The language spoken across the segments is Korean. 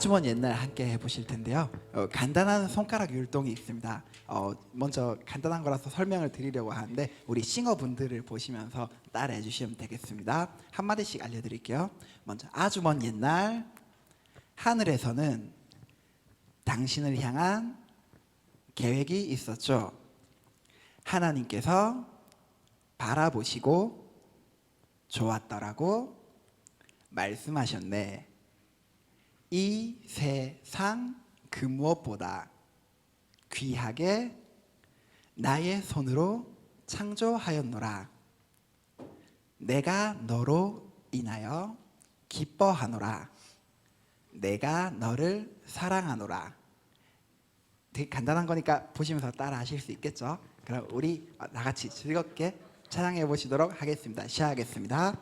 아주 먼 옛날 함께 해보실 텐데요. 간단한 손가락 율동이 있습니다. 먼저 간단한 거라서 설명을 드리려고 하는데 우리 싱어분들을 보시면서 따라해 주시면 되겠습니다. 한 마디씩 알려드릴게요. 먼저 아주 먼 옛날 하늘에서는 당신을 향한 계획이 있었죠. 하나님께서 바라보시고 좋았더라고 말씀하셨네. 이 세상 그 무엇보다 귀하게 나의 손으로 창조하였노라. 내가 너로 인하여 기뻐하노라. 내가 너를 사랑하노라. 되게 간단한 거니까 보시면서 따라 하실 수 있겠죠? 그럼 우리 다 같이 즐겁게 찬양해 보시도록 하겠습니다. 시작하겠습니다.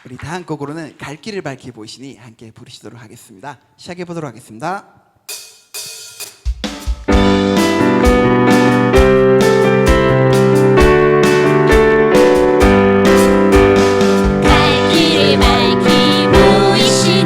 우리 다음 곡으로는 갈 길을 밝히 보이시니 함께 부르시도록 하겠습니다. 시작해 보도록 하겠습니다. 갈 길을 밝히 보이시니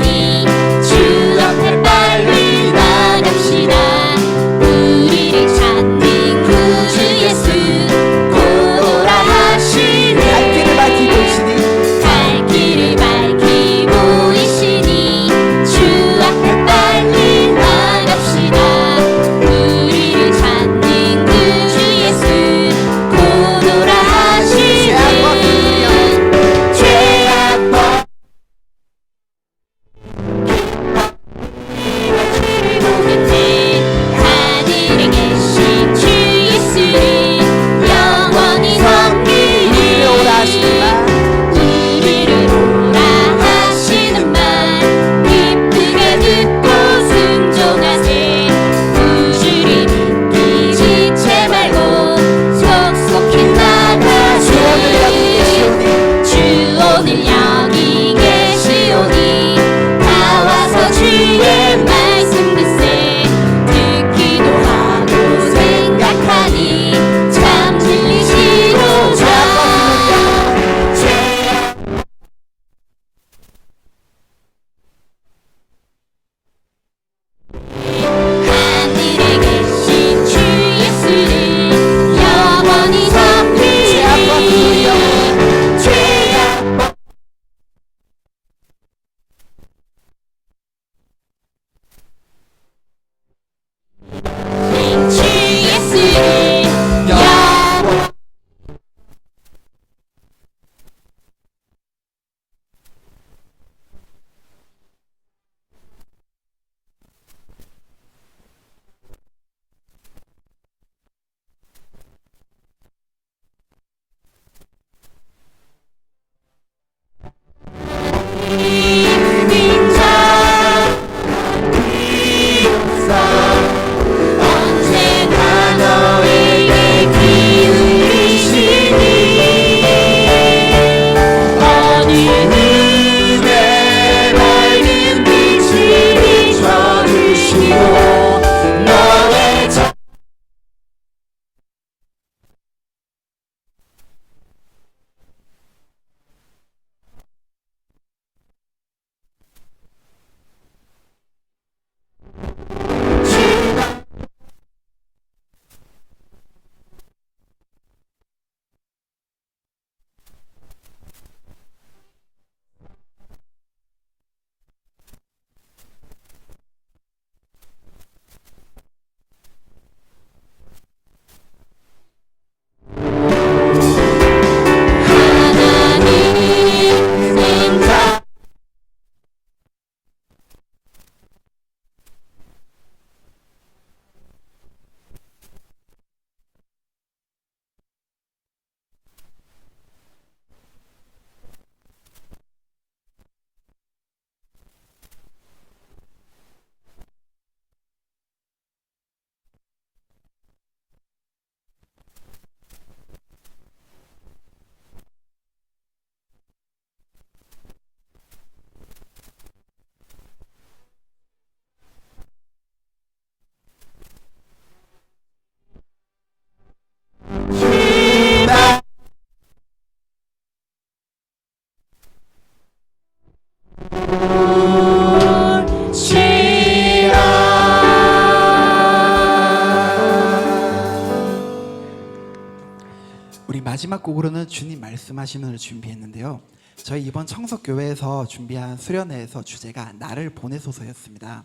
마지막 곡으로는 주님 말씀하시면을 준비했는데요. 저희 이번 청석교회에서 준비한 수련회에서 주제가 나를 보내소서였습니다.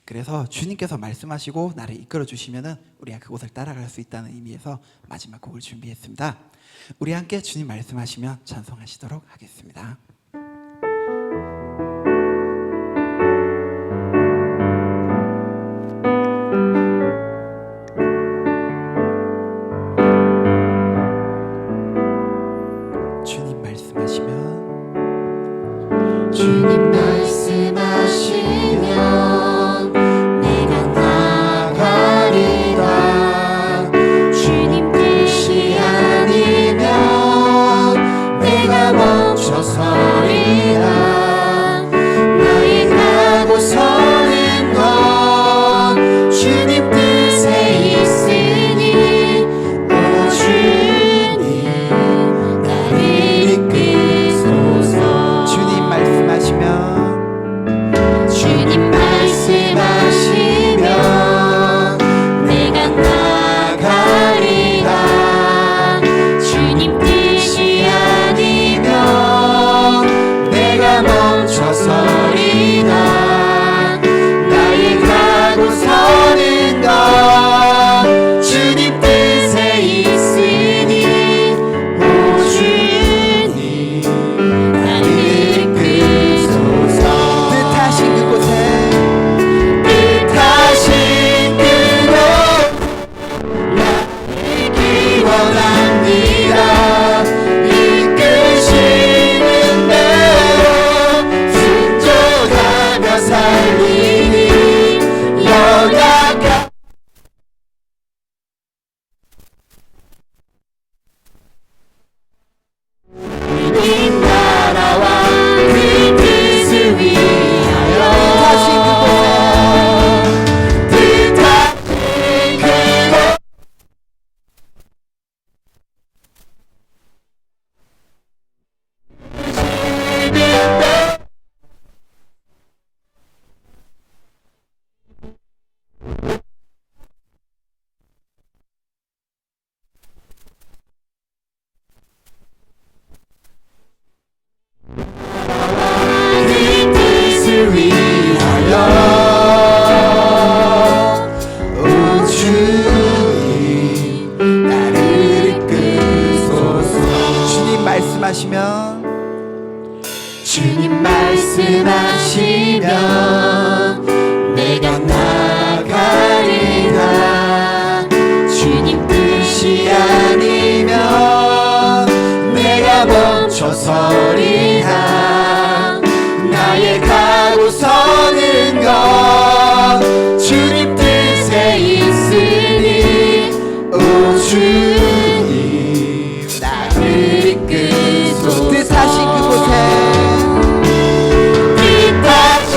그래서 주님께서 말씀하시고 나를 이끌어 주시면은 우리가 그곳을 따라갈 수 있다는 의미에서 마지막 곡을 준비했습니다. 우리 함께 주님 말씀하시면 찬송하시도록 하겠습니다. 주님 말씀하시면 주님 말씀하시면 내가 나가리라. 주님 뜻이 아니면 내가 멈춰서리라. 나의 가고 서는 건 주님 뜻에 있으니 오 주님 나를 이끄소서. 주님 말씀하시면 주님 말씀하시면 내가 나가리라. 주님 뜻이 아니면 내가 멈춰서리라. 나의 가고 서는 건 주님 뜻에 있으니 오 주님 나를 이끄소서. 뜻하신 그곳에 뜻하신 그곳 나에게 원합니다. 이끄시는 대로 순종하며 살리니 연약한 주님 나라와 그 뜻을 위하여 뜻하신 그곳에 뜻하신 그곳 그 뜻을 위하여 오 주님 나를 이끄소서. 주님 말씀하시면 주님 말씀하시면 내가 나가리라. 주님 뜻이 아니면 내가 멈춰서리라. 나의 가고 서는 건 주님 뜻에 있으니 오 주님 나를 이끄소서. 뜻하신 그곳에 뜻하신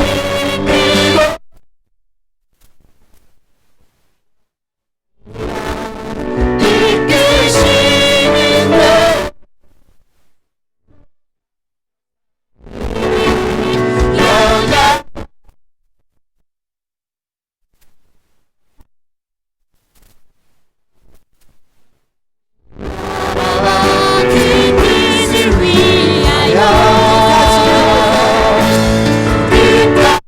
그곳 이끄시는 날 연약 그 뜻을 위하여 뜻하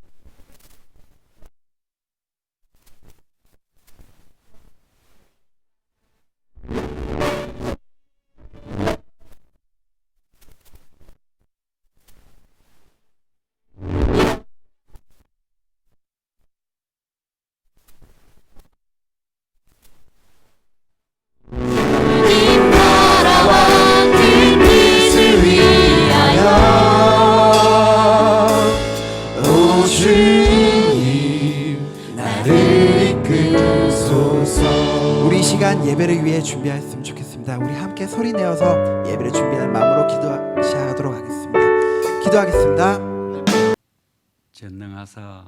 주님 나라와 그 뜻을 위하여 오 주님 나를 이끄소서. 우리 이 시간 예배를 위해 준비했으면 좋겠습니다. 우리 함께 소리 내어서 예배를 준비하는 마음으로 기도하도록 하겠습니다. 기도하겠습니다. 전능하사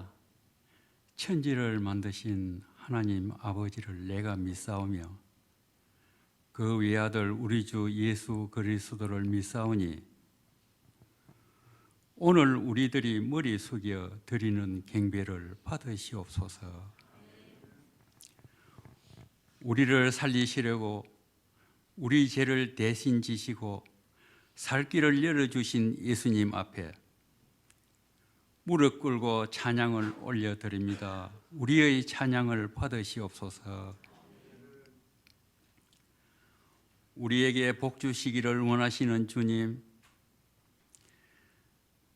천지를 만드신 하나님 아버지를 내가 믿사오며 그 외아들 우리 주 예수 그리스도를 믿사오니 오늘 우리들이 머리 숙여 드리는 경배를 받으시옵소서. 우리를 살리시려고 우리 죄를 대신 지시고 살 길을 열어주신 예수님 앞에 무릎 꿇고 찬양을 올려드립니다. 우리의 찬양을 받으시옵소서. 우리에게 복 주시기를 원하시는 주님,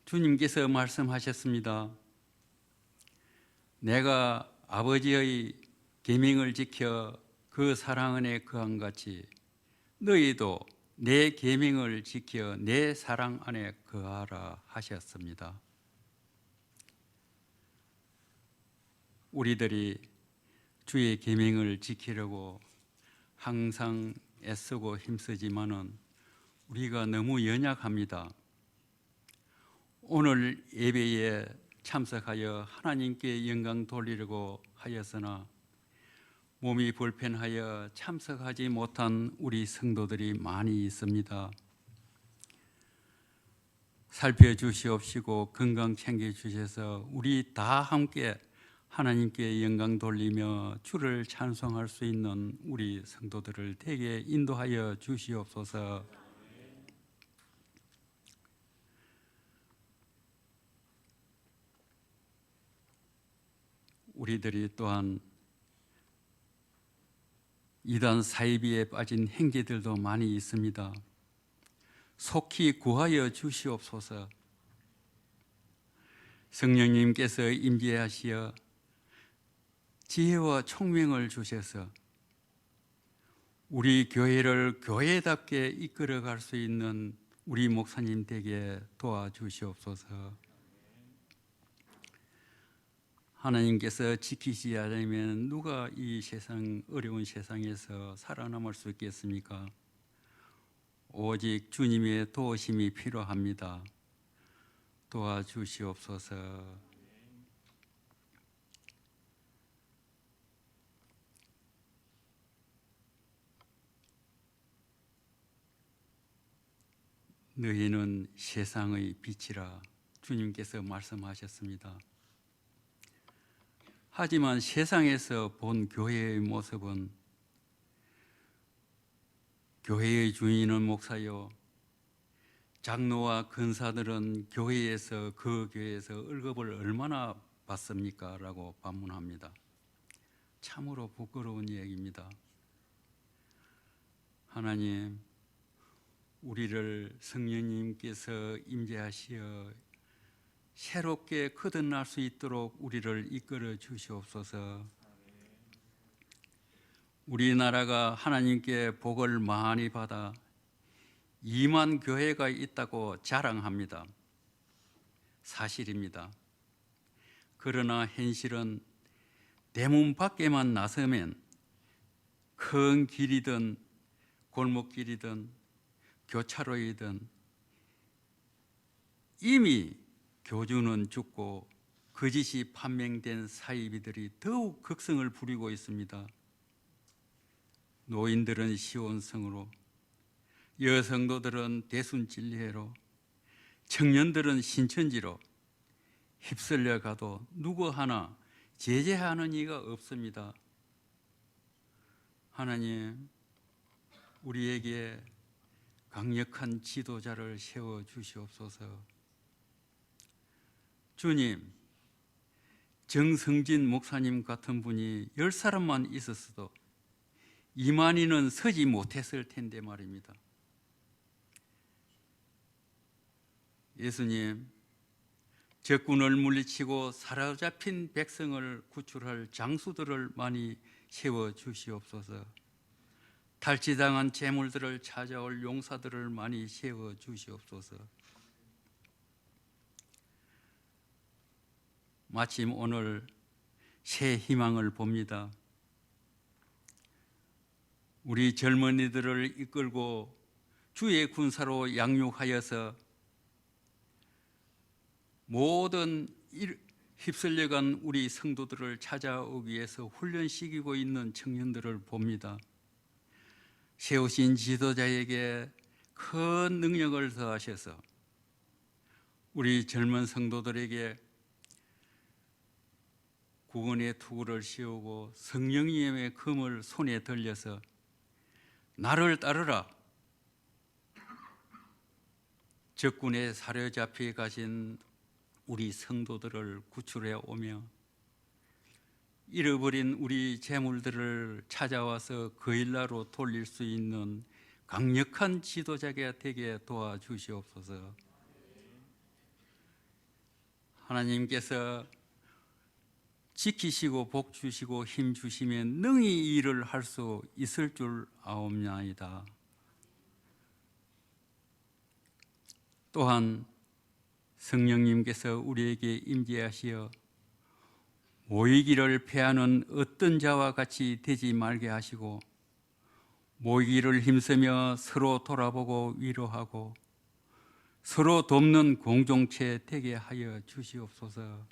주님께서 말씀하셨습니다. 내가 아버지의 계명을 지켜 그 사랑 안에 거한 같이 너희도 내 계명을 지켜 내 사랑 안에 거하라 하셨습니다. 우리들이 주의 계명을 지키려고 항상 애쓰고 힘쓰지만은 우리가 너무 연약합니다. 오늘 예배에 참석하여 하나님께 영광 돌리려고 하였으나 몸이 불편하여 참석하지 못한 우리 성도들이 많이 있습니다. 살펴주시옵시고 건강 챙겨주셔서 우리 다 함께 하나님께 영광 돌리며 주를 찬송할 수 있는 우리 성도들을 되게 인도하여 주시옵소서. 우리들이 또한 이단 사이비에 빠진 행제들도 많이 있습니다. 속히 구하여 주시옵소서. 성령님께서 임재하시어 지혜와 총명을 주셔서 우리 교회를 교회답게 이끌어갈 수 있는 우리 목사님 되게 도와주시옵소서. 하나님께서 지키지 않으면 누가 이 세상 어려운 세상에서 살아남을 수 있겠습니까? 오직 주님의 도우심이 필요합니다. 도와주시옵소서. 너희는 세상의 빛이라 주님께서 말씀하셨습니다. 하지만 세상에서 본 교회의 모습은 교회의 주인은 목사요, 장로와 근사들은 교회에서 그 교회에서 월급을 얼마나 받습니까? 라고 반문합니다. 참으로 부끄러운 얘기입니다. 하나님, 우리를 성령님께서 임재하시어 새롭게 거듭날 수 있도록 우리를 이끌어 주시옵소서. 우리나라가 하나님께 복을 많이 받아 2만 교회가 있다고 자랑합니다. 사실입니다. 그러나 현실은 대문 밖에만 나서면 큰 길이든 골목길이든 교차로이든 이미 교주는 죽고 거짓이 판명된 사이비들이 더욱 극성을 부리고 있습니다. 노인들은 시온성으로, 여성도들은 대순진리회로, 청년들은 신천지로 휩쓸려 가도 누구 하나 제재하는 이가 없습니다. 하나님, 우리에게 강력한 지도자를 세워 주시옵소서. 주님, 정성진 목사님 같은 분이 10사람만 있었어도 2만인은 서지 못했을 텐데 말입니다. 예수님, 적군을 물리치고 사로잡힌 백성을 구출할 장수들을 많이 세워 주시옵소서. 탈취당한 재물들을 찾아올 용사들을 많이 세워 주시옵소서. 마침 오늘 새 희망을 봅니다. 우리 젊은이들을 이끌고 주의 군사로 양육하여서 모든 휩쓸려간 우리 성도들을 찾아오기 위해서 훈련시키고 있는 청년들을 봅니다. 세우신 지도자에게 큰 능력을 더하셔서 우리 젊은 성도들에게 구원의 투구를 씌우고 성령님의 금을 손에 들려서 나를 따르라. 적군에 사로잡혀 가신 우리 성도들을 구출해 오며 잃어버린 우리 재물들을 찾아와서 그 일나로 돌릴 수 있는 강력한 지도자가 되게 도와주시옵소서. 하나님께서 지키시고 복 주시고 힘 주시면 능히 이 일을 할 수 있을 줄 아옵나이다. 또한 성령님께서 우리에게 임재하시어 모이기를 패하는 어떤 자와 같이 되지 말게 하시고 모이기를 힘쓰며 서로 돌아보고 위로하고 서로 돕는 공동체 되게 하여 주시옵소서.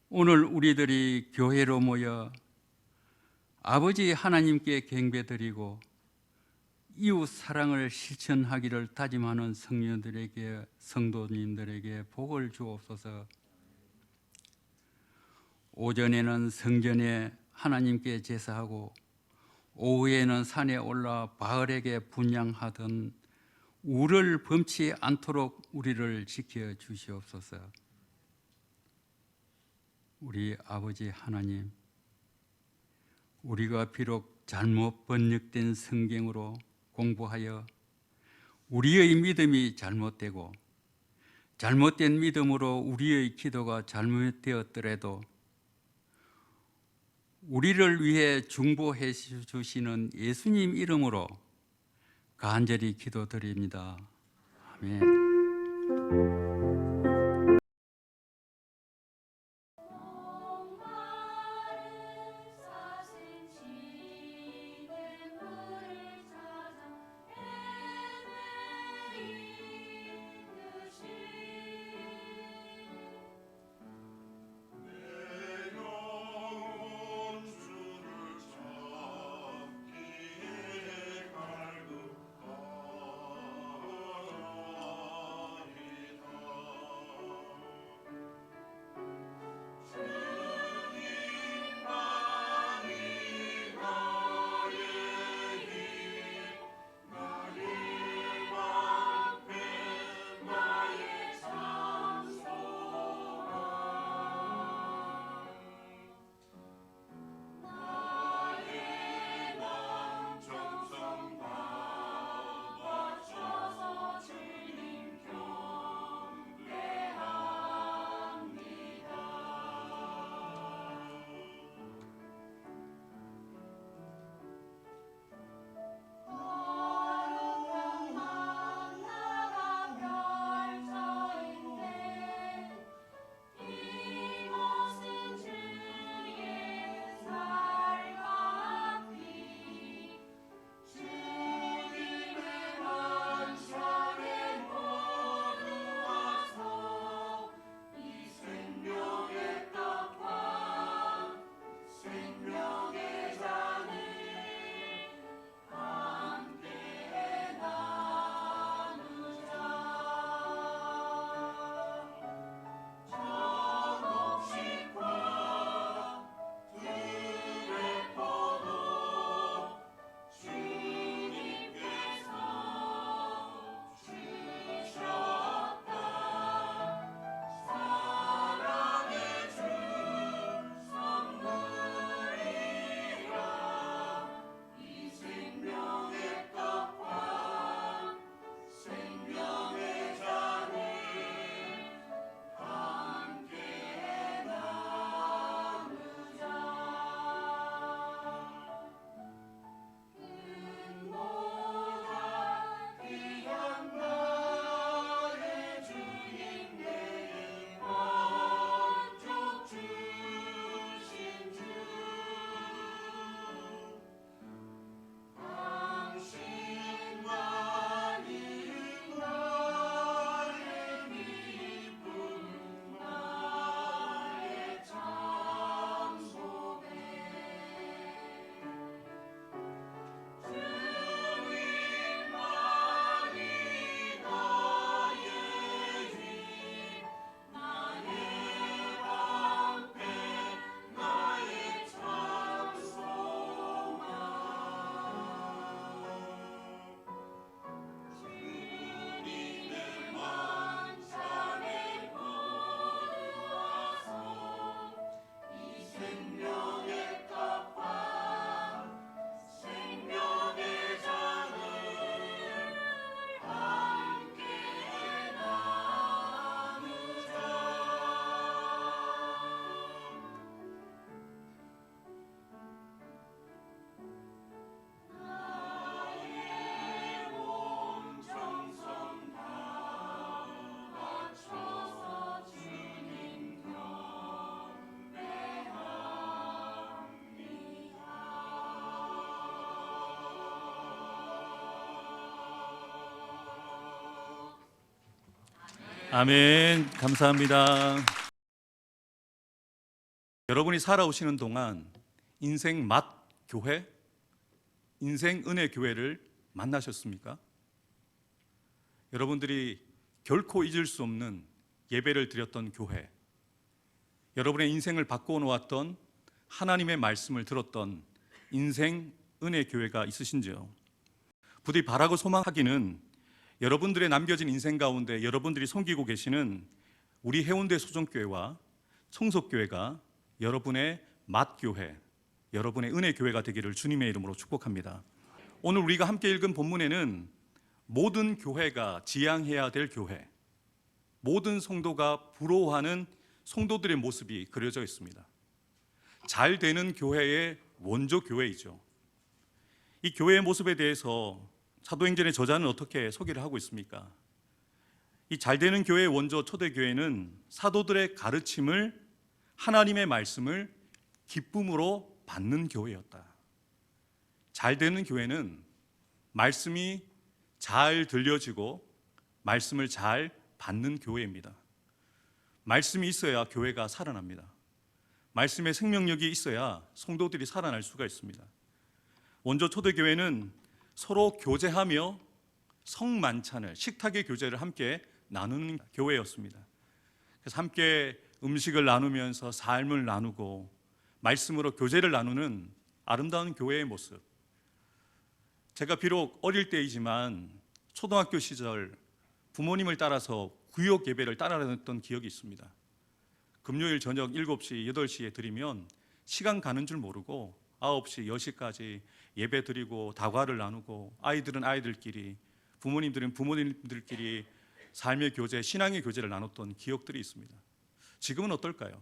오늘 우리들이 교회로 모여 아버지 하나님께 경배드리고 이웃 사랑을 실천하기를 다짐하는 성도님들에게 복을 주옵소서. 오전에는 성전에 하나님께 제사하고 오후에는 산에 올라 바알에게 분향하던 우를 범치 않도록 우리를 지켜 주시옵소서. 우리 아버지 하나님, 우리가 비록 잘못 번역된 성경으로 공부하여 우리의 믿음이 잘못되고 잘못된 믿음으로 우리의 기도가 잘못되었더라도 우리를 위해 중보해 주시는 예수님 이름으로 간절히 기도드립니다. 아멘. 아멘. 감사합니다. 여러분이 살아오시는 동안 인생 맛 교회, 인생 은혜 교회를 만나셨습니까? 여러분들이 결코 잊을 수 없는 예배를 드렸던 교회, 여러분의 인생을 바꾸어 놓았던 하나님의 말씀을 들었던 인생 은혜 교회가 있으신지요? 부디 바라고 소망하기는 여러분들의 남겨진 인생 가운데 여러분들이 섬기고 계시는 우리 해운대 소정교회와 청석교회가 여러분의 맛교회, 여러분의 은혜 교회가 되기를 주님의 이름으로 축복합니다. 오늘 우리가 함께 읽은 본문에는 모든 교회가 지향해야 될 교회, 모든 성도가 부러워하는 성도들의 모습이 그려져 있습니다. 잘 되는 교회의 원조 교회이죠. 이 교회의 모습에 대해서 사도행전의 저자는 어떻게 소개를 하고 있습니까? 이 잘 되는 교회의 원조 초대교회는 사도들의 가르침을, 하나님의 말씀을 기쁨으로 받는 교회였다. 잘 되는 교회는 말씀이 잘 들려지고 말씀을 잘 받는 교회입니다. 말씀이 있어야 교회가 살아납니다. 말씀의 생명력이 있어야 성도들이 살아날 수가 있습니다. 원조 초대교회는 서로 교제하며 성만찬을, 식탁의 교제를 함께 나누는 교회였습니다. 그래서 함께 음식을 나누면서 삶을 나누고 말씀으로 교제를 나누는 아름다운 교회의 모습. 제가 비록 어릴 때이지만 초등학교 시절 부모님을 따라서 구역 예배를 따라다녔던 기억이 있습니다. 금요일 저녁 7시, 8시에 드리면 시간 가는 줄 모르고 9시, 10시까지 예배 드리고 다과를 나누고 아이들은 아이들끼리, 부모님들은 부모님들끼리 삶의 교제, 신앙의 교제를 나눴던 기억들이 있습니다. 지금은 어떨까요?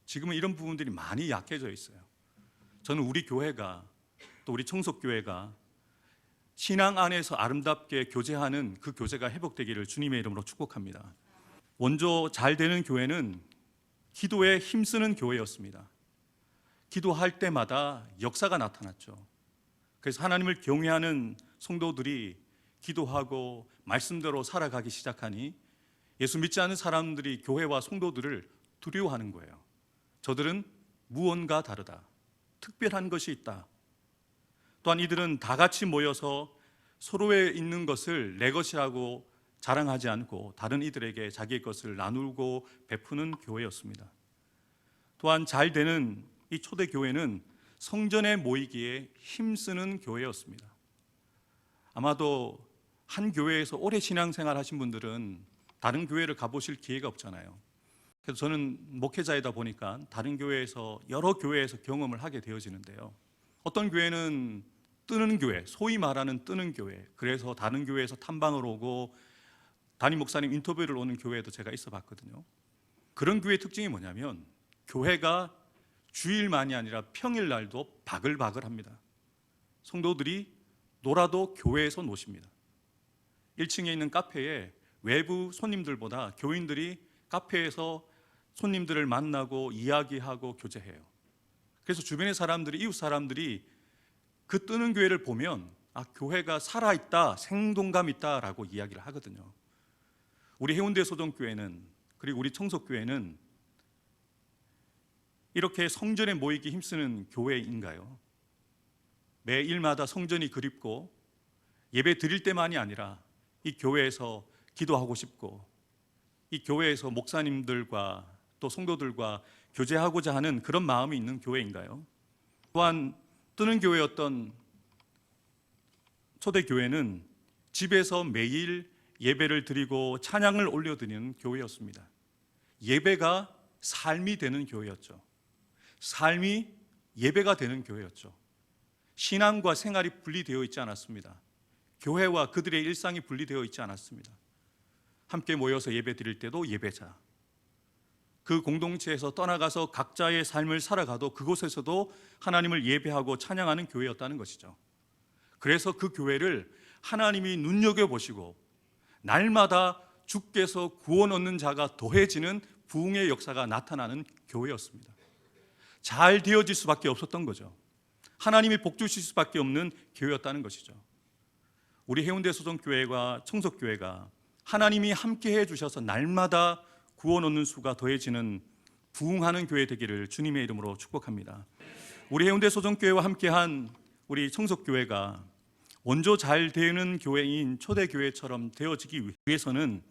지금은 이런 부분들이 많이 약해져 있어요. 저는 우리 교회가, 또 우리 청석교회가 신앙 안에서 아름답게 교제하는 그 교제가 회복되기를 주님의 이름으로 축복합니다. 원조 잘 되는 교회는 기도에 힘쓰는 교회였습니다. 기도할 때마다 역사가 나타났죠. 그래서 하나님을 경외하는 성도들이 기도하고 말씀대로 살아가기 시작하니 예수 믿지 않는 사람들이 교회와 성도들을 두려워하는 거예요. 저들은 무언가 다르다, 특별한 것이 있다. 또한 이들은 다 같이 모여서 서로의 있는 것을 내 것이라고 자랑하지 않고 다른 이들에게 자기의 것을 나누고 베푸는 교회였습니다. 또한 잘 되는 이 초대교회는 성전에 모이기에 힘쓰는 교회였습니다. 아마도 한 교회에서 오래 신앙생활 하신 분들은 다른 교회를 가보실 기회가 없잖아요. 그래서 저는 목회자이다 보니까 다른 교회에서, 여러 교회에서 경험을 하게 되어지는데요. 어떤 교회는 뜨는 교회, 소위 말하는 뜨는 교회, 그래서 다른 교회에서 탐방을 오고 담임 목사님 인터뷰를 오는 교회도 제가 있어 봤거든요. 그런 교회의 특징이 뭐냐면 교회가 주일만이 아니라 평일날도 바글바글합니다. 성도들이 놀아도 교회에서 노십니다. 1층에 있는 카페에 외부 손님들보다 교인들이 카페에서 손님들을 만나고 이야기하고 교제해요. 그래서 주변의 사람들이, 이웃 사람들이 그 뜨는 교회를 보면 교회가 살아있다, 생동감 있다라고 이야기를 하거든요. 우리 해운대 소정교회는, 그리고 우리 청석교회는 이렇게 성전에 모이기 힘쓰는 교회인가요? 매일마다 성전이 그립고 예배 드릴 때만이 아니라 이 교회에서 기도하고 싶고 이 교회에서 목사님들과 또 성도들과 교제하고자 하는 그런 마음이 있는 교회인가요? 또한 뜨는 교회였던 초대교회는 집에서 매일 예배를 드리고 찬양을 올려드리는 교회였습니다. 예배가 삶이 되는 교회였죠. 삶이 예배가 되는 교회였죠. 신앙과 생활이 분리되어 있지 않았습니다. 교회와 그들의 일상이 분리되어 있지 않았습니다. 함께 모여서 예배 드릴 때도 예배자, 그 공동체에서 떠나가서 각자의 삶을 살아가도 그곳에서도 하나님을 예배하고 찬양하는 교회였다는 것이죠. 그래서 그 교회를 하나님이 눈여겨보시고 날마다 주께서 구원 얻는 자가 더해지는 부흥의 역사가 나타나는 교회였습니다. 잘 되어질 수밖에 없었던 거죠. 하나님이 복 주실 수밖에 없는 교회였다는 것이죠. 우리 해운대 소정교회와 청석교회가 하나님이 함께해 주셔서 날마다 구원 얻는 수가 더해지는 부흥하는 교회 되기를 주님의 이름으로 축복합니다. 우리 해운대 소정교회와 함께한 우리 청석교회가 원조 잘 되는 교회인 초대교회처럼 되어지기 위해서는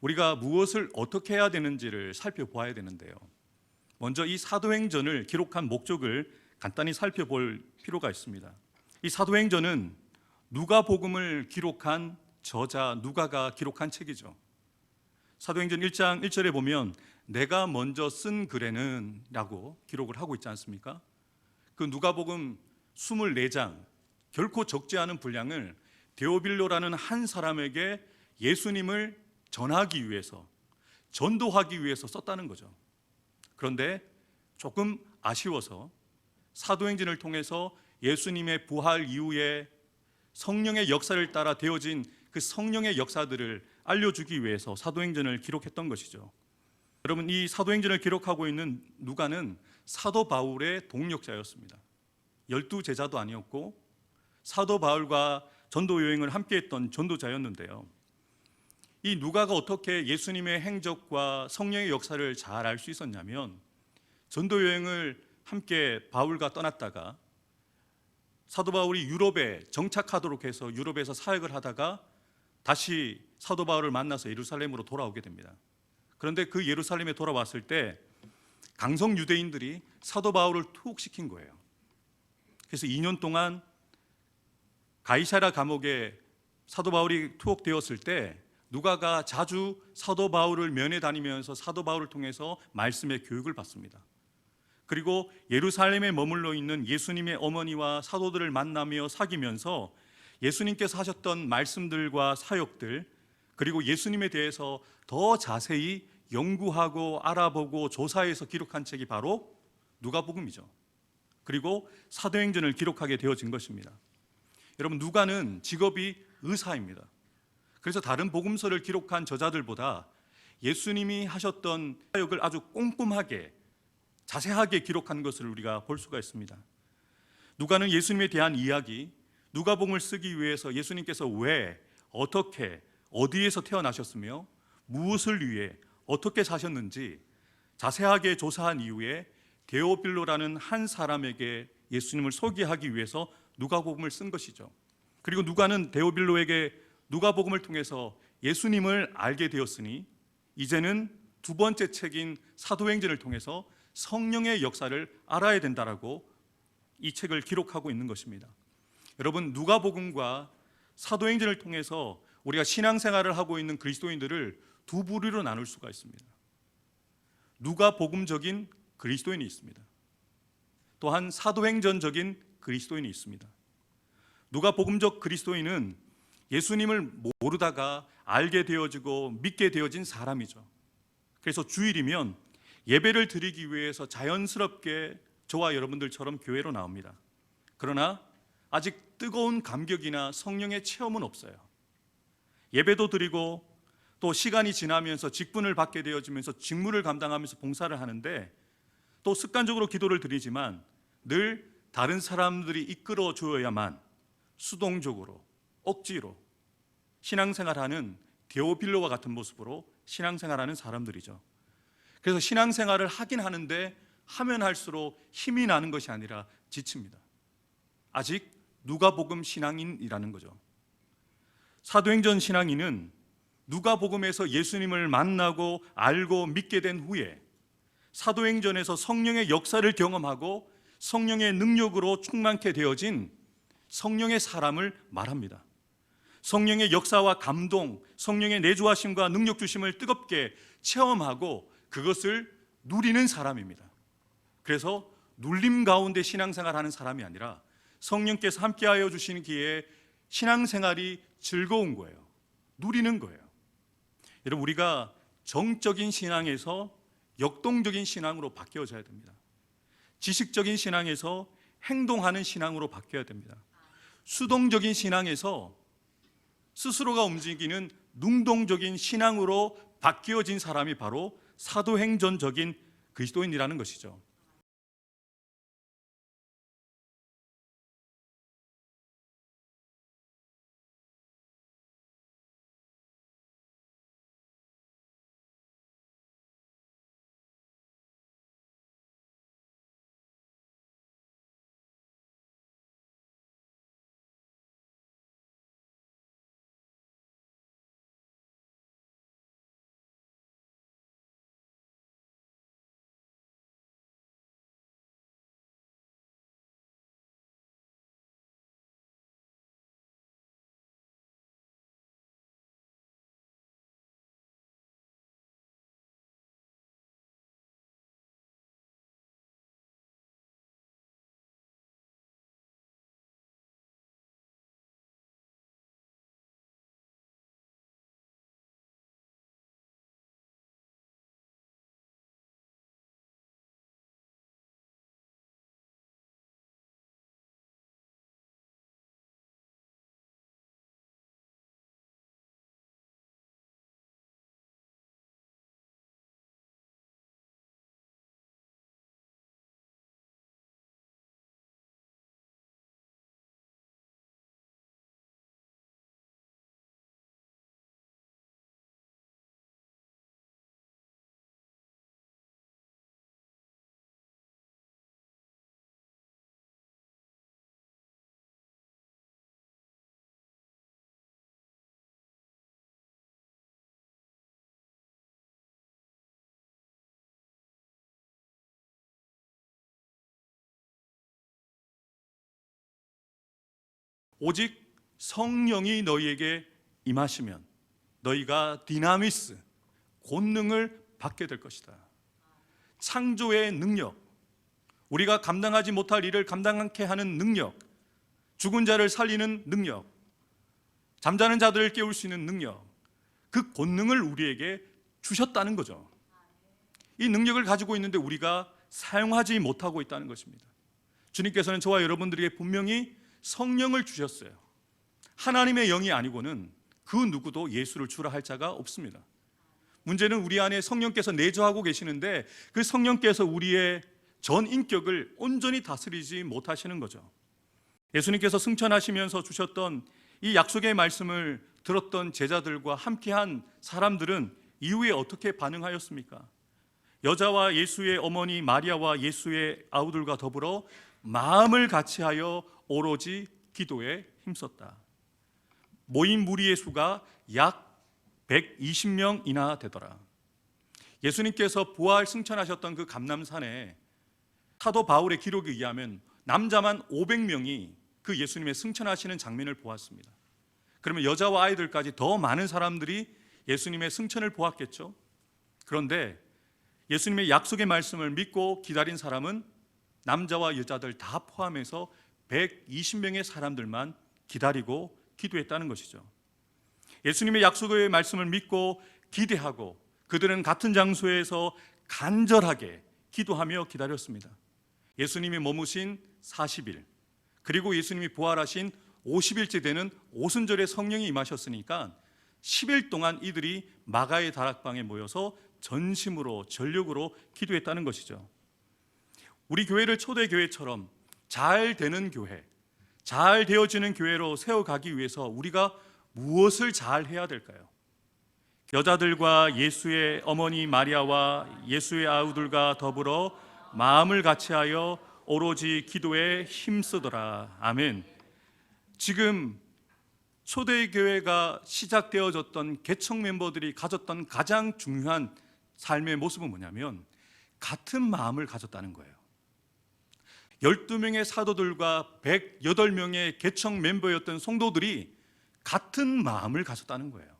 우리가 무엇을 어떻게 해야 되는지를 살펴보아야 되는데요. 먼저 이 사도행전을 기록한 목적을 간단히 살펴볼 필요가 있습니다. 이 사도행전은 누가복음을 기록한 저자 누가가 기록한 책이죠. 사도행전 1장 1절에 보면 내가 먼저 쓴 글에는 라고 기록을 하고 있지 않습니까? 그 누가복음 24장 결코 적지 않은 분량을 데오빌로라는 한 사람에게 예수님을 전하기 위해서, 전도하기 위해서 썼다는 거죠. 그런데 조금 아쉬워서 사도행전을 통해서 예수님의 부활 이후에 성령의 역사를 따라 되어진 그 성령의 역사들을 알려주기 위해서 사도행전을 기록했던 것이죠. 여러분, 이 사도행전을 기록하고 있는 누가는 사도 바울의 동력자였습니다. 12제자도 아니었고 사도 바울과 전도 여행을 함께했던 전도자였는데요. 이 누가가 어떻게 예수님의 행적과 성령의 역사를 잘 알 수 있었냐면 전도 여행을 함께 바울과 떠났다가 사도 바울이 유럽에 정착하도록 해서 유럽에서 사역을 하다가 다시 사도 바울을 만나서 예루살렘으로 돌아오게 됩니다. 그런데 그 예루살렘에 돌아왔을 때 강성 유대인들이 사도 바울을 투옥시킨 거예요. 그래서 2년 동안 가이사랴 감옥에 사도 바울이 투옥되었을 때 누가가 자주 사도 바울을 면회 다니면서 사도 바울을 통해서 말씀의 교육을 받습니다. 그리고 예루살렘에 머물러 있는 예수님의 어머니와 사도들을 만나며 사귀면서 예수님께서 하셨던 말씀들과 사역들, 그리고 예수님에 대해서 더 자세히 연구하고 알아보고 조사해서 기록한 책이 바로 누가복음이죠. 그리고 사도행전을 기록하게 되어진 것입니다. 여러분, 누가는 직업이 의사입니다. 그래서 다른 복음서를 기록한 저자들보다 예수님이 하셨던 사역을 아주 꼼꼼하게 자세하게 기록한 것을 우리가 볼 수가 있습니다. 누가는 예수님에 대한 이야기, 누가복음을 쓰기 위해서 예수님께서 왜, 어떻게, 어디에서 태어나셨으며 무엇을 위해 어떻게 사셨는지 자세하게 조사한 이후에 데오빌로라는 한 사람에게 예수님을 소개하기 위해서 누가복음을 쓴 것이죠. 그리고 누가는 데오빌로에게 누가복음을 통해서 예수님을 알게 되었으니 이제는 두 번째 책인 사도행전을 통해서 성령의 역사를 알아야 된다라고 이 책을 기록하고 있는 것입니다. 여러분, 누가복음과 사도행전을 통해서 우리가 신앙생활을 하고 있는 그리스도인들을 두 부류로 나눌 수가 있습니다. 누가복음적인 그리스도인이 있습니다. 또한 사도행전적인 그리스도인이 있습니다. 누가복음적 그리스도인은 예수님을 모르다가 알게 되어지고 믿게 되어진 사람이죠. 그래서 주일이면 예배를 드리기 위해서 자연스럽게 저와 여러분들처럼 교회로 나옵니다. 그러나 아직 뜨거운 감격이나 성령의 체험은 없어요. 예배도 드리고 또 시간이 지나면서 직분을 받게 되어지면서 직무를 감당하면서 봉사를 하는데 또 습관적으로 기도를 드리지만 늘 다른 사람들이 이끌어 줘야만 수동적으로 억지로 신앙생활하는 데오빌로와 같은 모습으로 신앙생활하는 사람들이죠. 그래서 신앙생활을 하긴 하는데 하면 할수록 힘이 나는 것이 아니라 지칩니다. 아직 누가복음 신앙인이라는 거죠. 사도행전 신앙인은 누가복음에서 예수님을 만나고 알고 믿게 된 후에 사도행전에서 성령의 역사를 경험하고 성령의 능력으로 충만케 되어진 성령의 사람을 말합니다. 성령의 역사와 감동, 성령의 내주하심과 능력 주심을 뜨겁게 체험하고 그것을 누리는 사람입니다. 그래서 눌림 가운데 신앙생활하는 사람이 아니라 성령께서 함께하여 주시기에 신앙생활이 즐거운 거예요. 누리는 거예요. 여러분, 우리가 정적인 신앙에서 역동적인 신앙으로 바뀌어져야 됩니다. 지식적인 신앙에서 행동하는 신앙으로 바뀌어야 됩니다. 수동적인 신앙에서 스스로가 움직이는 능동적인 신앙으로 바뀌어진 사람이 바로 사도행전적인 그리스도인이라는 것이죠. 오직 성령이 너희에게 임하시면 너희가 디나미스, 권능을 받게 될 것이다. 창조의 능력, 우리가 감당하지 못할 일을 감당하게 하는 능력, 죽은 자를 살리는 능력, 잠자는 자들을 깨울 수 있는 능력, 그 권능을 우리에게 주셨다는 거죠. 이 능력을 가지고 있는데 우리가 사용하지 못하고 있다는 것입니다. 주님께서는 저와 여러분들에게 분명히 성령을 주셨어요. 하나님의 영이 아니고는 그 누구도 예수를 주라 할 자가 없습니다. 문제는 우리 안에 성령께서 내주하고 계시는데 그 성령께서 우리의 전 인격을 온전히 다스리지 못하시는 거죠. 예수님께서 승천하시면서 주셨던 이 약속의 말씀을 들었던 제자들과 함께한 사람들은 이후에 어떻게 반응하였습니까? 여자와 예수의 어머니 마리아와 예수의 아우들과 더불어 마음을 같이하여 오로지 기도에 힘썼다. 모인 무리의 수가 약 120명이나 되더라. 예수님께서 부활 승천하셨던 그 감람산에 사도 바울의 기록에 의하면 남자만 500명이 그 예수님의 승천하시는 장면을 보았습니다. 그러면 여자와 아이들까지 더 많은 사람들이 예수님의 승천을 보았겠죠. 그런데 예수님의 약속의 말씀을 믿고 기다린 사람은 남자와 여자들 다 포함해서 120명의 사람들만 기다리고 기도했다는 것이죠. 예수님의 약속의 말씀을 믿고 기대하고 그들은 같은 장소에서 간절하게 기도하며 기다렸습니다. 예수님이 머무신 40일, 그리고 예수님이 부활하신 50일째 되는 오순절에 성령이 임하셨으니까 10일 동안 이들이 마가의 다락방에 모여서 전심으로 전력으로 기도했다는 것이죠. 우리 교회를 초대교회처럼 잘 되는 교회, 잘 되어지는 교회로 세워가기 위해서 우리가 무엇을 잘 해야 될까요? 여자들과 예수의 어머니 마리아와 예수의 아우들과 더불어 마음을 같이하여 오로지 기도에 힘쓰더라. 아멘. 지금 초대교회가 시작되어졌던 개척 멤버들이 가졌던 가장 중요한 삶의 모습은 뭐냐면 같은 마음을 가졌다는 거예요. 12명의 사도들과 108명의 개척 멤버였던 성도들이 같은 마음을 가졌다는 거예요.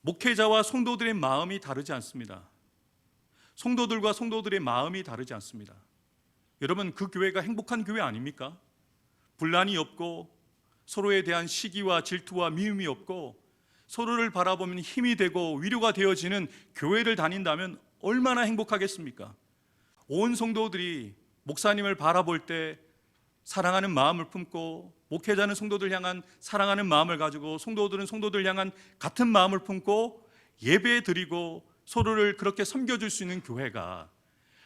목회자와 성도들의 마음이 다르지 않습니다. 성도들과 성도들의 마음이 다르지 않습니다. 여러분, 그 교회가 행복한 교회 아닙니까? 분란이 없고 서로에 대한 시기와 질투와 미움이 없고 서로를 바라보면 힘이 되고 위로가 되어지는 교회를 다닌다면 얼마나 행복하겠습니까? 온 성도들이 목사님을 바라볼 때 사랑하는 마음을 품고, 목회자는 성도들 향한 사랑하는 마음을 가지고 성도들은 성도들 향한 같은 마음을 품고 예배 드리고 서로를 그렇게 섬겨줄 수 있는 교회가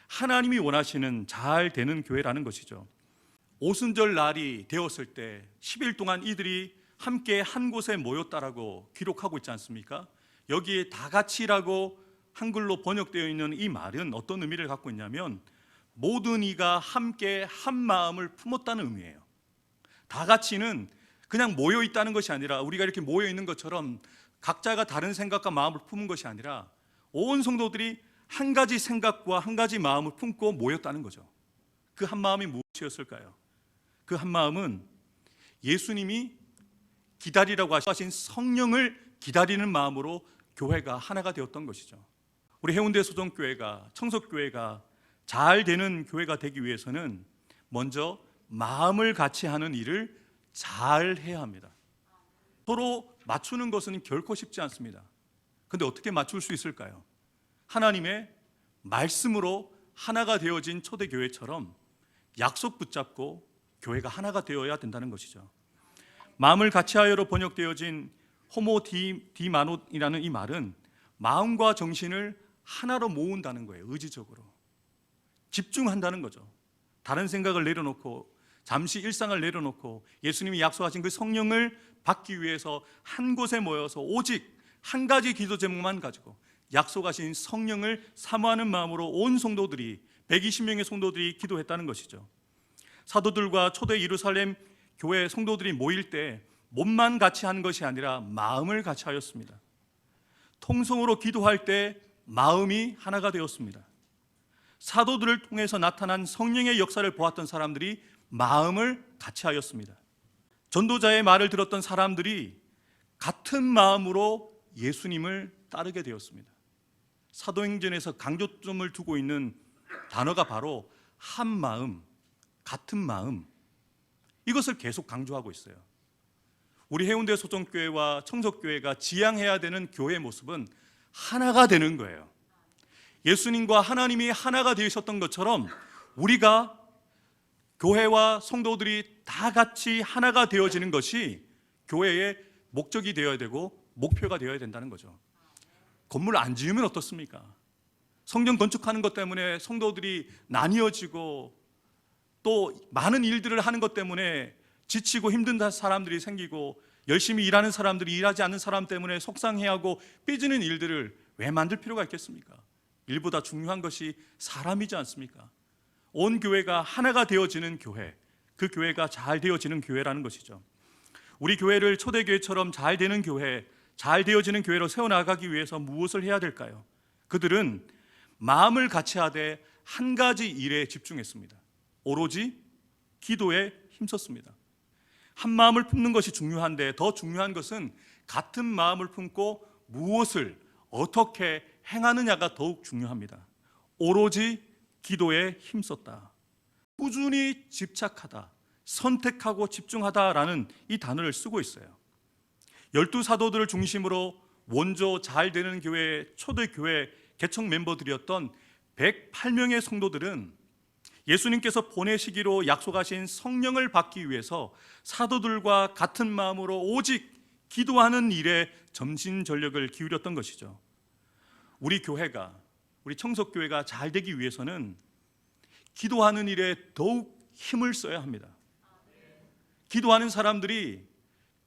하나님이 원하시는 잘 되는 교회라는 것이죠. 오순절 날이 되었을 때 10일 동안 이들이 함께 한 곳에 모였다라고 기록하고 있지 않습니까? 여기에 다 같이라고 한글로 번역되어 있는 이 말은 어떤 의미를 갖고 있냐면 모든 이가 함께 한 마음을 품었다는 의미예요. 다 같이는 그냥 모여 있다는 것이 아니라 우리가 이렇게 모여 있는 것처럼 각자가 다른 생각과 마음을 품은 것이 아니라 온 성도들이 한 가지 생각과 한 가지 마음을 품고 모였다는 거죠. 그 한 마음이 무엇이었을까요? 그 한 마음은 예수님이 기다리라고 하신 성령을 기다리는 마음으로 교회가 하나가 되었던 것이죠. 우리 해운대 소정교회가, 청석교회가 잘 되는 교회가 되기 위해서는 먼저 마음을 같이 하는 일을 잘 해야 합니다. 서로 맞추는 것은 결코 쉽지 않습니다. 그런데 어떻게 맞출 수 있을까요? 하나님의 말씀으로 하나가 되어진 초대교회처럼 약속 붙잡고 교회가 하나가 되어야 된다는 것이죠. 마음을 같이 하여로 번역되어진 호모 디마노이라는 이 말은 마음과 정신을 하나로 모은다는 거예요. 의지적으로 집중한다는 거죠. 다른 생각을 내려놓고 잠시 일상을 내려놓고 예수님이 약속하신 그 성령을 받기 위해서 한 곳에 모여서 오직 한 가지 기도 제목만 가지고 약속하신 성령을 사모하는 마음으로 온 성도들이 120명의 성도들이 기도했다는 것이죠. 사도들과 초대 예루살렘 교회 성도들이 모일 때 몸만 같이 한 것이 아니라 마음을 같이 하였습니다. 통성으로 기도할 때 마음이 하나가 되었습니다. 사도들을 통해서 나타난 성령의 역사를 보았던 사람들이 마음을 같이 하였습니다. 전도자의 말을 들었던 사람들이 같은 마음으로 예수님을 따르게 되었습니다. 사도행전에서 강조점을 두고 있는 단어가 바로 한 마음, 같은 마음, 이것을 계속 강조하고 있어요. 우리 해운대 소정교회와 청석교회가 지향해야 되는 교회의 모습은 하나가 되는 거예요. 예수님과 하나님이 하나가 되셨던 것처럼 우리가 교회와 성도들이 다 같이 하나가 되어지는 것이 교회의 목적이 되어야 되고 목표가 되어야 된다는 거죠. 건물 안 지으면 어떻습니까? 성전 건축하는 것 때문에 성도들이 나뉘어지고 또 많은 일들을 하는 것 때문에 지치고 힘든 사람들이 생기고 열심히 일하는 사람들이 일하지 않는 사람 때문에 속상해하고 삐지는 일들을 왜 만들 필요가 있겠습니까? 일보다 중요한 것이 사람이지 않습니까? 온 교회가 하나가 되어지는 교회, 그 교회가 잘 되어지는 교회라는 것이죠. 우리 교회를 초대교회처럼 잘 되는 교회, 잘 되어지는 교회로 세워나가기 위해서 무엇을 해야 될까요? 그들은 마음을 같이 하되 한 가지 일에 집중했습니다. 오로지 기도에 힘썼습니다. 한 마음을 품는 것이 중요한데 더 중요한 것은 같은 마음을 품고 무엇을 어떻게 행하느냐가 더욱 중요합니다. 오로지 기도에 힘썼다. 꾸준히 집착하다, 선택하고 집중하다라는 이 단어를 쓰고 있어요. 12사도들을 중심으로 원조 잘 되는 교회, 초대교회 개척 멤버들이었던 108명의 성도들은 예수님께서 보내시기로 약속하신 성령을 받기 위해서 사도들과 같은 마음으로 오직 기도하는 일에 전심전력을 기울였던 것이죠. 우리 교회가, 우리 청석교회가 잘 되기 위해서는 기도하는 일에 더욱 힘을 써야 합니다. 기도하는 사람들이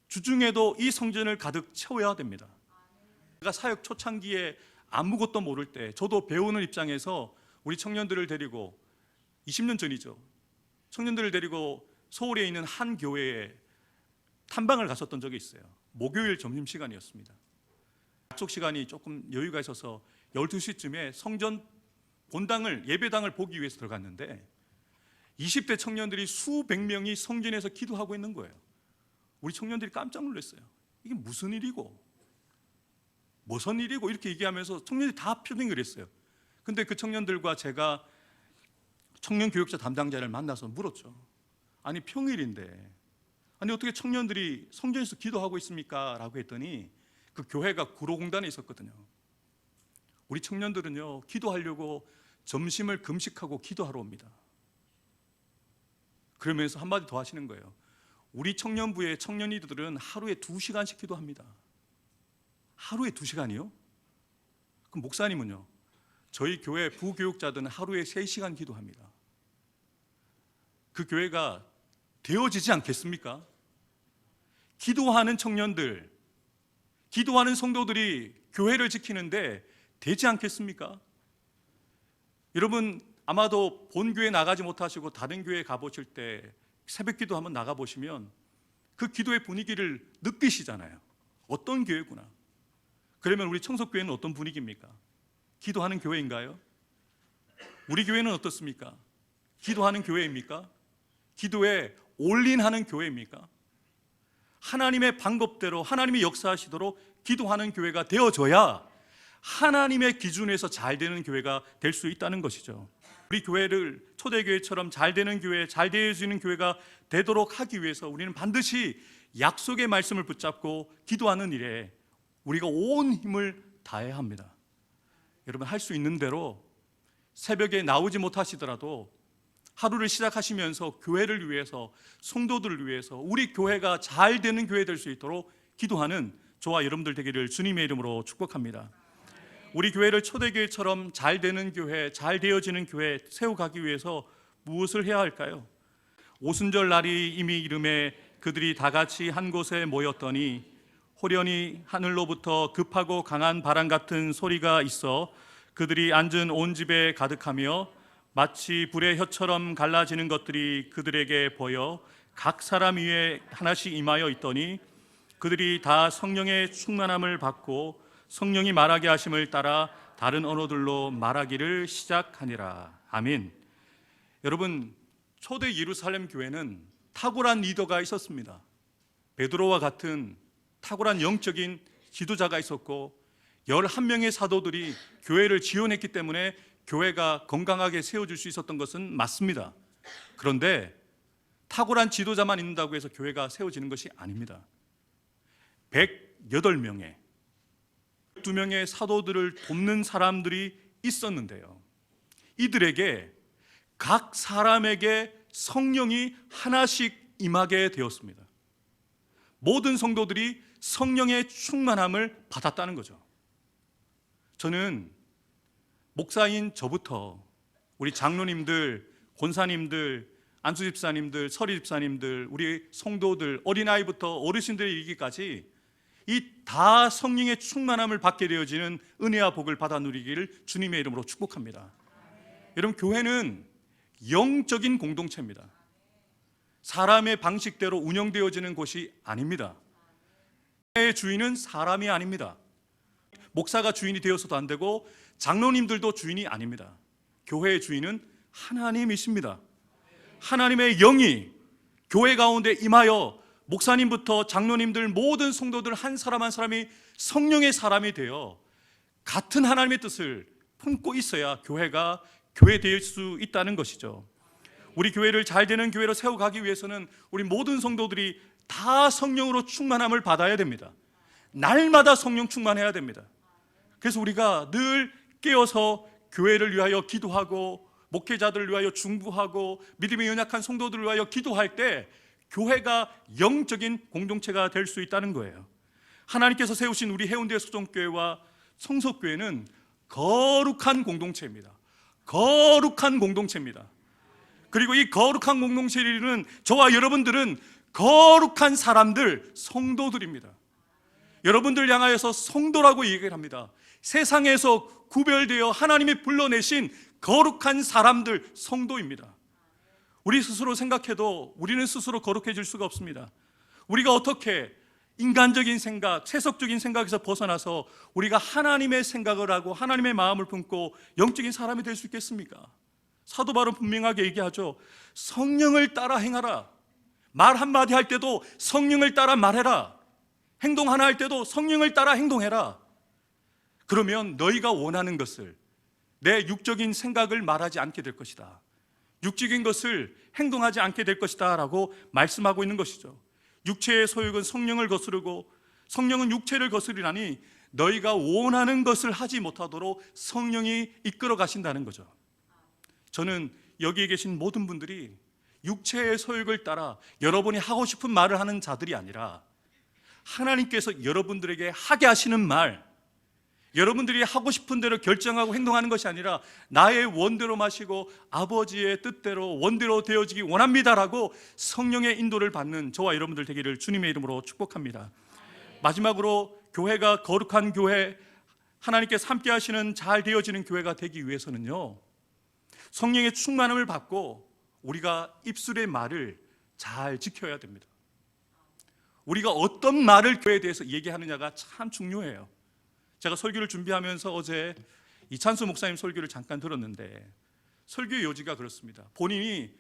주중에도 이 성전을 가득 채워야 됩니다. 제가 사역 초창기에 아무것도 모를 때 저도 배우는 입장에서 우리 청년들을 데리고 20년 전이죠. 청년들을 데리고 서울에 있는 한 교회에 탐방을 갔었던 적이 있어요. 목요일 점심시간이었습니다. 약속 시간이 조금 여유가 있어서 12시쯤에 성전 본당을, 예배당을 보기 위해서 들어갔는데 20대 청년들이 수백 명이 성전에서 기도하고 있는 거예요. 우리 청년들이 깜짝 놀랐어요. 이게 무슨 일이고 무슨 일이고 이렇게 얘기하면서 청년들이 다 표정이 그랬어요. 근데 그 청년들과 제가 청년교육자 담당자를 만나서 물었죠. 아니 평일인데 아니 어떻게 청년들이 성전에서 기도하고 있습니까? 라고 했더니 그 교회가 구로공단에 있었거든요. 우리 청년들은요 기도하려고 점심을 금식하고 기도하러 옵니다. 그러면서 한마디 더 하시는 거예요. 우리 청년부의 청년이들은 하루에 2시간씩 기도합니다. 하루에 2시간이요? 그럼 목사님은요? 저희 교회 부교육자들은 하루에 3시간 기도합니다. 그 교회가 되어지지 않겠습니까? 기도하는 청년들, 기도하는 성도들이 교회를 지키는데 되지 않겠습니까? 여러분 아마도 본교회 나가지 못하시고 다른 교회 가보실 때 새벽 기도 한번 나가보시면 그 기도의 분위기를 느끼시잖아요. 어떤 교회구나. 그러면 우리 청석교회는 어떤 분위기입니까? 기도하는 교회인가요? 우리 교회는 어떻습니까? 기도하는 교회입니까? 기도에 올인하는 교회입니까? 하나님의 방법대로 하나님이 역사하시도록 기도하는 교회가 되어져야 하나님의 기준에서 잘 되는 교회가 될 수 있다는 것이죠. 우리 교회를 초대교회처럼 잘 되는 교회, 잘 되어지는 교회가 되도록 하기 위해서 우리는 반드시 약속의 말씀을 붙잡고 기도하는 일에 우리가 온 힘을 다해야 합니다. 여러분 할 수 있는 대로 새벽에 나오지 못하시더라도 하루를 시작하시면서 교회를 위해서, 성도들을 위해서 우리 교회가 잘 되는 교회 될 수 있도록 기도하는 저와 여러분들 되기를 주님의 이름으로 축복합니다. 우리 교회를 초대교회처럼 잘 되는 교회, 잘 되어지는 교회 세워가기 위해서 무엇을 해야 할까요? 오순절 날이 이미 이름에 그들이 다 같이 한 곳에 모였더니 호련히 하늘로부터 급하고 강한 바람 같은 소리가 있어 그들이 앉은 온 집에 가득하며 마치 불의 혀처럼 갈라지는 것들이 그들에게 보여 각 사람 위에 하나씩 임하여 있더니 그들이 다 성령의 충만함을 받고 성령이 말하게 하심을 따라 다른 언어들로 말하기를 시작하니라. 아멘. 여러분 초대 예루살렘 교회는 탁월한 리더가 있었습니다. 베드로와 같은 탁월한 영적인 지도자가 있었고 11명의 사도들이 교회를 지원했기 때문에 교회가 건강하게 세워질 수 있었던 것은 맞습니다. 그런데 탁월한 지도자만 있는다고 해서 교회가 세워지는 것이 아닙니다. 108명의 2명의 사도들을 돕는 사람들이 있었는데요, 이들에게 각 사람에게 성령이 하나씩 임하게 되었습니다. 모든 성도들이 성령의 충만함을 받았다는 거죠. 저는 목사인 저부터 우리 장로님들, 권사님들, 안수집사님들, 서리집사님들, 우리 성도들, 어린아이부터 어르신들에 이르기까지 이 다 성령의 충만함을 받게 되어지는 은혜와 복을 받아 누리기를 주님의 이름으로 축복합니다. 여러분, 교회는 영적인 공동체입니다. 사람의 방식대로 운영되어지는 곳이 아닙니다. 교회의 주인은 사람이 아닙니다. 목사가 주인이 되어서도 안 되고 장로님들도 주인이 아닙니다. 교회의 주인은 하나님이십니다. 하나님의 영이 교회 가운데 임하여 목사님부터 장로님들, 모든 성도들 한 사람 한 사람이 성령의 사람이 되어 같은 하나님의 뜻을 품고 있어야 교회가 교회될 수 있다는 것이죠. 우리 교회를 잘 되는 교회로 세워가기 위해서는 우리 모든 성도들이 다 성령으로 충만함을 받아야 됩니다. 날마다 성령 충만해야 됩니다. 그래서 우리가 늘 깨어서 교회를 위하여 기도하고 목회자들을 위하여 중보하고 믿음이 연약한 성도들을 위하여 기도할 때 교회가 영적인 공동체가 될 수 있다는 거예요. 하나님께서 세우신 우리 해운대 수종교회와 성석교회는 거룩한 공동체입니다. 거룩한 공동체입니다. 그리고 이 거룩한 공동체를 이루는 저와 여러분들은 거룩한 사람들, 성도들입니다. 여러분들 향하여서 성도라고 얘기를 합니다. 세상에서 구별되어 하나님이 불러내신 거룩한 사람들, 성도입니다. 우리 스스로 생각해도 우리는 스스로 거룩해질 수가 없습니다. 우리가 어떻게 인간적인 생각, 세속적인 생각에서 벗어나서 우리가 하나님의 생각을 하고 하나님의 마음을 품고 영적인 사람이 될 수 있겠습니까? 사도 바울은 분명하게 얘기하죠. 성령을 따라 행하라. 말 한마디 할 때도 성령을 따라 말해라. 행동 하나 할 때도 성령을 따라 행동해라. 그러면 너희가 원하는 것을, 내 육적인 생각을 말하지 않게 될 것이다, 육적인 것을 행동하지 않게 될 것이다 라고 말씀하고 있는 것이죠. 육체의 소욕은 성령을 거스르고 성령은 육체를 거스리나니 너희가 원하는 것을 하지 못하도록 성령이 이끌어 가신다는 거죠. 저는 여기에 계신 모든 분들이 육체의 소욕을 따라 여러분이 하고 싶은 말을 하는 자들이 아니라 하나님께서 여러분들에게 하게 하시는 말, 여러분들이 하고 싶은 대로 결정하고 행동하는 것이 아니라 나의 원대로 마시고 아버지의 뜻대로 원대로 되어지기 원합니다라고 성령의 인도를 받는 저와 여러분들 되기를 주님의 이름으로 축복합니다. 마지막으로 교회가 거룩한 교회, 하나님께서 함께 하시는 잘 되어지는 교회가 되기 위해서는요, 성령의 충만함을 받고 우리가 입술의 말을 잘 지켜야 됩니다. 우리가 어떤 말을 교회에 대해서 얘기하느냐가 참 중요해요. 제가 설교를 준비하면서 어제 이찬수 목사님 설교를 잠깐 들었는데 설교의 요지가 그렇습니다. 본인이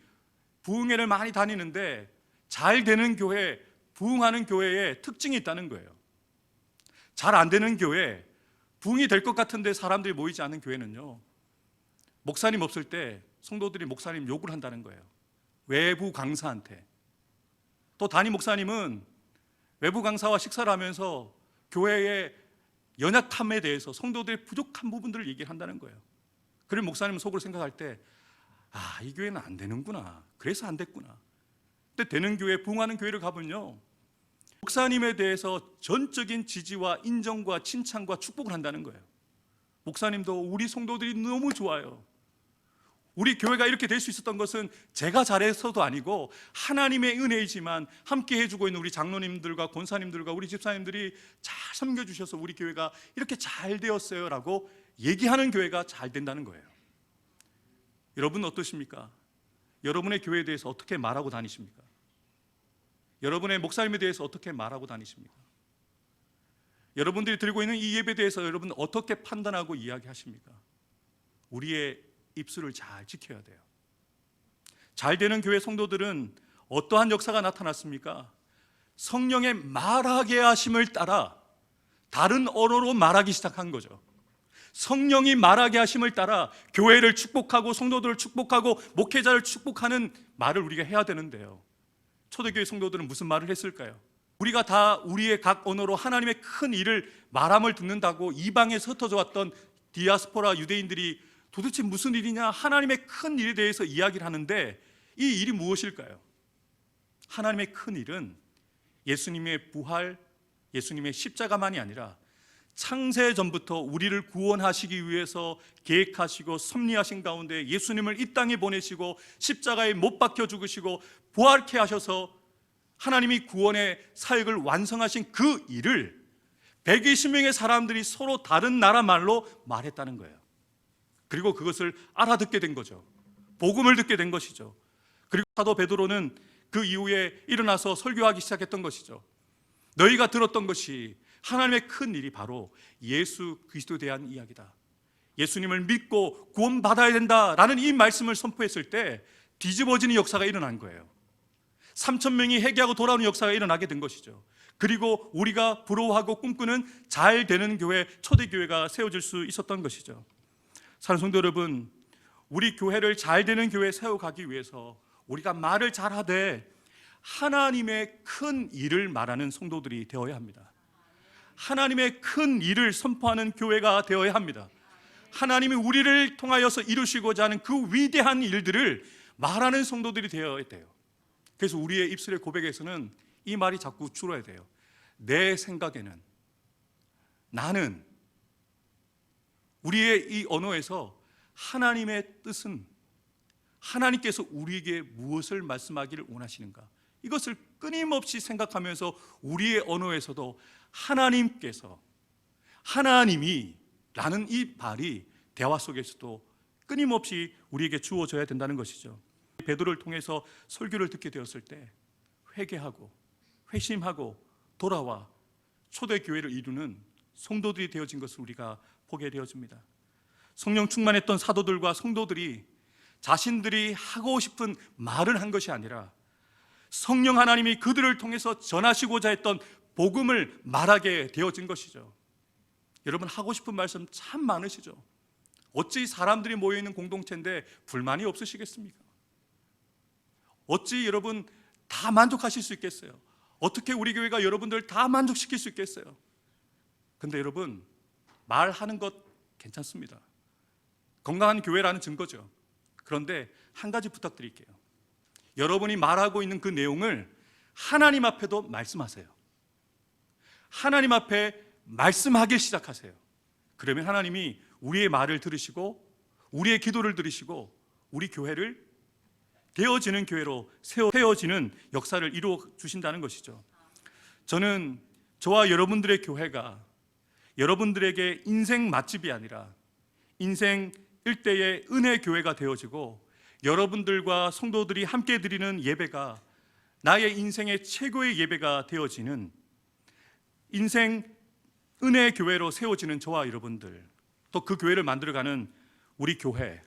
부흥회를 많이 다니는데 잘 되는 교회, 부흥하는 교회에 특징이 있다는 거예요. 잘 안 되는 교회, 부흥이 될 것 같은데 사람들이 모이지 않는 교회는요, 목사님 없을 때 성도들이 목사님 욕을 한다는 거예요. 외부 강사한테. 또 담임 목사님은 외부 강사와 식사를 하면서 교회의 연약함에 대해서 성도들의 부족한 부분들을 얘기를 한다는 거예요. 그리고 목사님은 속으로 생각할 때, 아, 이 교회는 안 되는구나, 그래서 안 됐구나. 근데 되는 교회, 부흥하는 교회를 가보면요, 목사님에 대해서 전적인 지지와 인정과 칭찬과 축복을 한다는 거예요. 목사님도 우리 성도들이 너무 좋아요. 우리 교회가 이렇게 될 수 있었던 것은 제가 잘해서도 아니고 하나님의 은혜이지만 함께 해주고 있는 우리 장로님들과 권사님들과 우리 집사님들이 잘 섬겨주셔서 우리 교회가 이렇게 잘 되었어요 라고 얘기하는 교회가 잘 된다는 거예요. 여러분은 어떠십니까? 여러분의 교회에 대해서 어떻게 말하고 다니십니까? 여러분의 목사님에 대해서 어떻게 말하고 다니십니까? 여러분들이 드리고 있는 이 예배에 대해서 여러분은 어떻게 판단하고 이야기하십니까? 우리의 입술을 잘 지켜야 돼요. 잘 되는 교회 성도들은 어떠한 역사가 나타났습니까? 성령의 말하게 하심을 따라 다른 언어로 말하기 시작한 거죠. 성령이 말하게 하심을 따라 교회를 축복하고 성도들을 축복하고 목회자를 축복하는 말을 우리가 해야 되는데요, 초대교회 성도들은 무슨 말을 했을까요? 우리가 다 우리의 각 언어로 하나님의 큰 일을 말함을 듣는다고 이방에서 흩어져 왔던 디아스포라 유대인들이 도대체 무슨 일이냐, 하나님의 큰 일에 대해서 이야기를 하는데, 이 일이 무엇일까요? 하나님의 큰 일은 예수님의 부활, 예수님의 십자가만이 아니라 창세 전부터 우리를 구원하시기 위해서 계획하시고 섭리하신 가운데 예수님을 이 땅에 보내시고 십자가에 못 박혀 죽으시고 부활케 하셔서 하나님이 구원의 사역을 완성하신 그 일을 120명의 사람들이 서로 다른 나라 말로 말했다는 거예요. 그리고 그것을 알아듣게 된 거죠. 복음을 듣게 된 것이죠. 그리고 사도 베드로는 그 이후에 일어나서 설교하기 시작했던 것이죠. 너희가 들었던 것이 하나님의 큰 일이 바로 예수 그리스도에 대한 이야기다. 예수님을 믿고 구원받아야 된다라는 이 말씀을 선포했을 때 뒤집어지는 역사가 일어난 거예요. 3,000명이 회개하고 돌아오는 역사가 일어나게 된 것이죠. 그리고 우리가 부러워하고 꿈꾸는 잘 되는 교회, 초대교회가 세워질 수 있었던 것이죠. 사랑하는 성도 여러분, 우리 교회를 잘 되는 교회에 세워가기 위해서 우리가 말을 잘하되 하나님의 큰 일을 말하는 성도들이 되어야 합니다. 하나님의 큰 일을 선포하는 교회가 되어야 합니다. 하나님이 우리를 통하여서 이루시고자 하는 그 위대한 일들을 말하는 성도들이 되어야 돼요. 그래서 우리의 입술의 고백에서는 이 말이 자꾸 줄어야 돼요. 내 생각에는, 나는, 우리의 이 언어에서 하나님의 뜻은, 하나님께서 우리에게 무엇을 말씀하기를 원하시는가, 이것을 끊임없이 생각하면서 우리의 언어에서도 하나님께서, 하나님이 라는 이 말이 대화 속에서도 끊임없이 우리에게 주어져야 된다는 것이죠. 베드로를 통해서 설교를 듣게 되었을 때 회개하고 회심하고 돌아와 초대교회를 이루는 성도들이 되어진 것을 우리가 보게 되어집니다. 성령 충만했던 사도들과 성도들이 자신들이 하고 싶은 말을 한 것이 아니라 성령 하나님이 그들을 통해서 전하시고자 했던 복음을 말하게 되어진 것이죠. 여러분, 하고 싶은 말씀 참 많으시죠? 어찌 사람들이 모여있는 공동체인데 불만이 없으시겠습니까? 어찌 여러분 다 만족하실 수 있겠어요? 어떻게 우리 교회가 여러분들 다 만족시킬 수 있겠어요? 근데 여러분, 말하는 것 괜찮습니다. 건강한 교회라는 증거죠. 그런데 한 가지 부탁드릴게요. 여러분이 말하고 있는 그 내용을 하나님 앞에도 말씀하세요. 하나님 앞에 말씀하기 시작하세요. 그러면 하나님이 우리의 말을 들으시고 우리의 기도를 들으시고 우리 교회를 되어지는 교회로 세워지는 역사를 이루어 주신다는 것이죠. 저는 저와 여러분들의 교회가 여러분들에게 인생 맛집이 아니라 인생 일대의 은혜 교회가 되어지고 여러분들과 성도들이 함께 드리는 예배가 나의 인생의 최고의 예배가 되어지는 인생 은혜 교회로 세워지는 저와 여러분들, 또 그 교회를 만들어가는 우리 교회,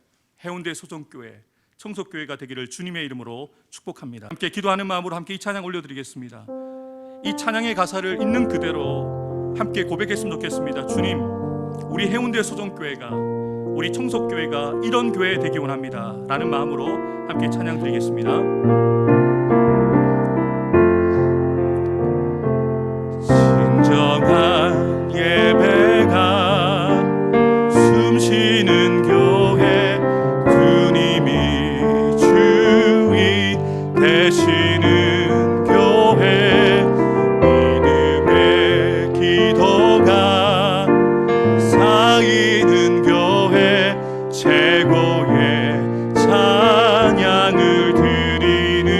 해운대 소정교회, 청석교회가 되기를 주님의 이름으로 축복합니다. 함께 기도하는 마음으로 함께 이 찬양 올려드리겠습니다. 이 찬양의 가사를 있는 그대로 함께 고백했으면 좋겠습니다. 주님, 우리 해운대 소정교회가, 우리 청석교회가 이런 교회 되기 원합니다 라는 마음으로 함께 찬양 드리겠습니다. 진정한 예배가 숨쉬는 교회, 주님이 주인 되시는 교회, 믿음의 기도가 쌓이는 교회, 최고의 찬양을 드리는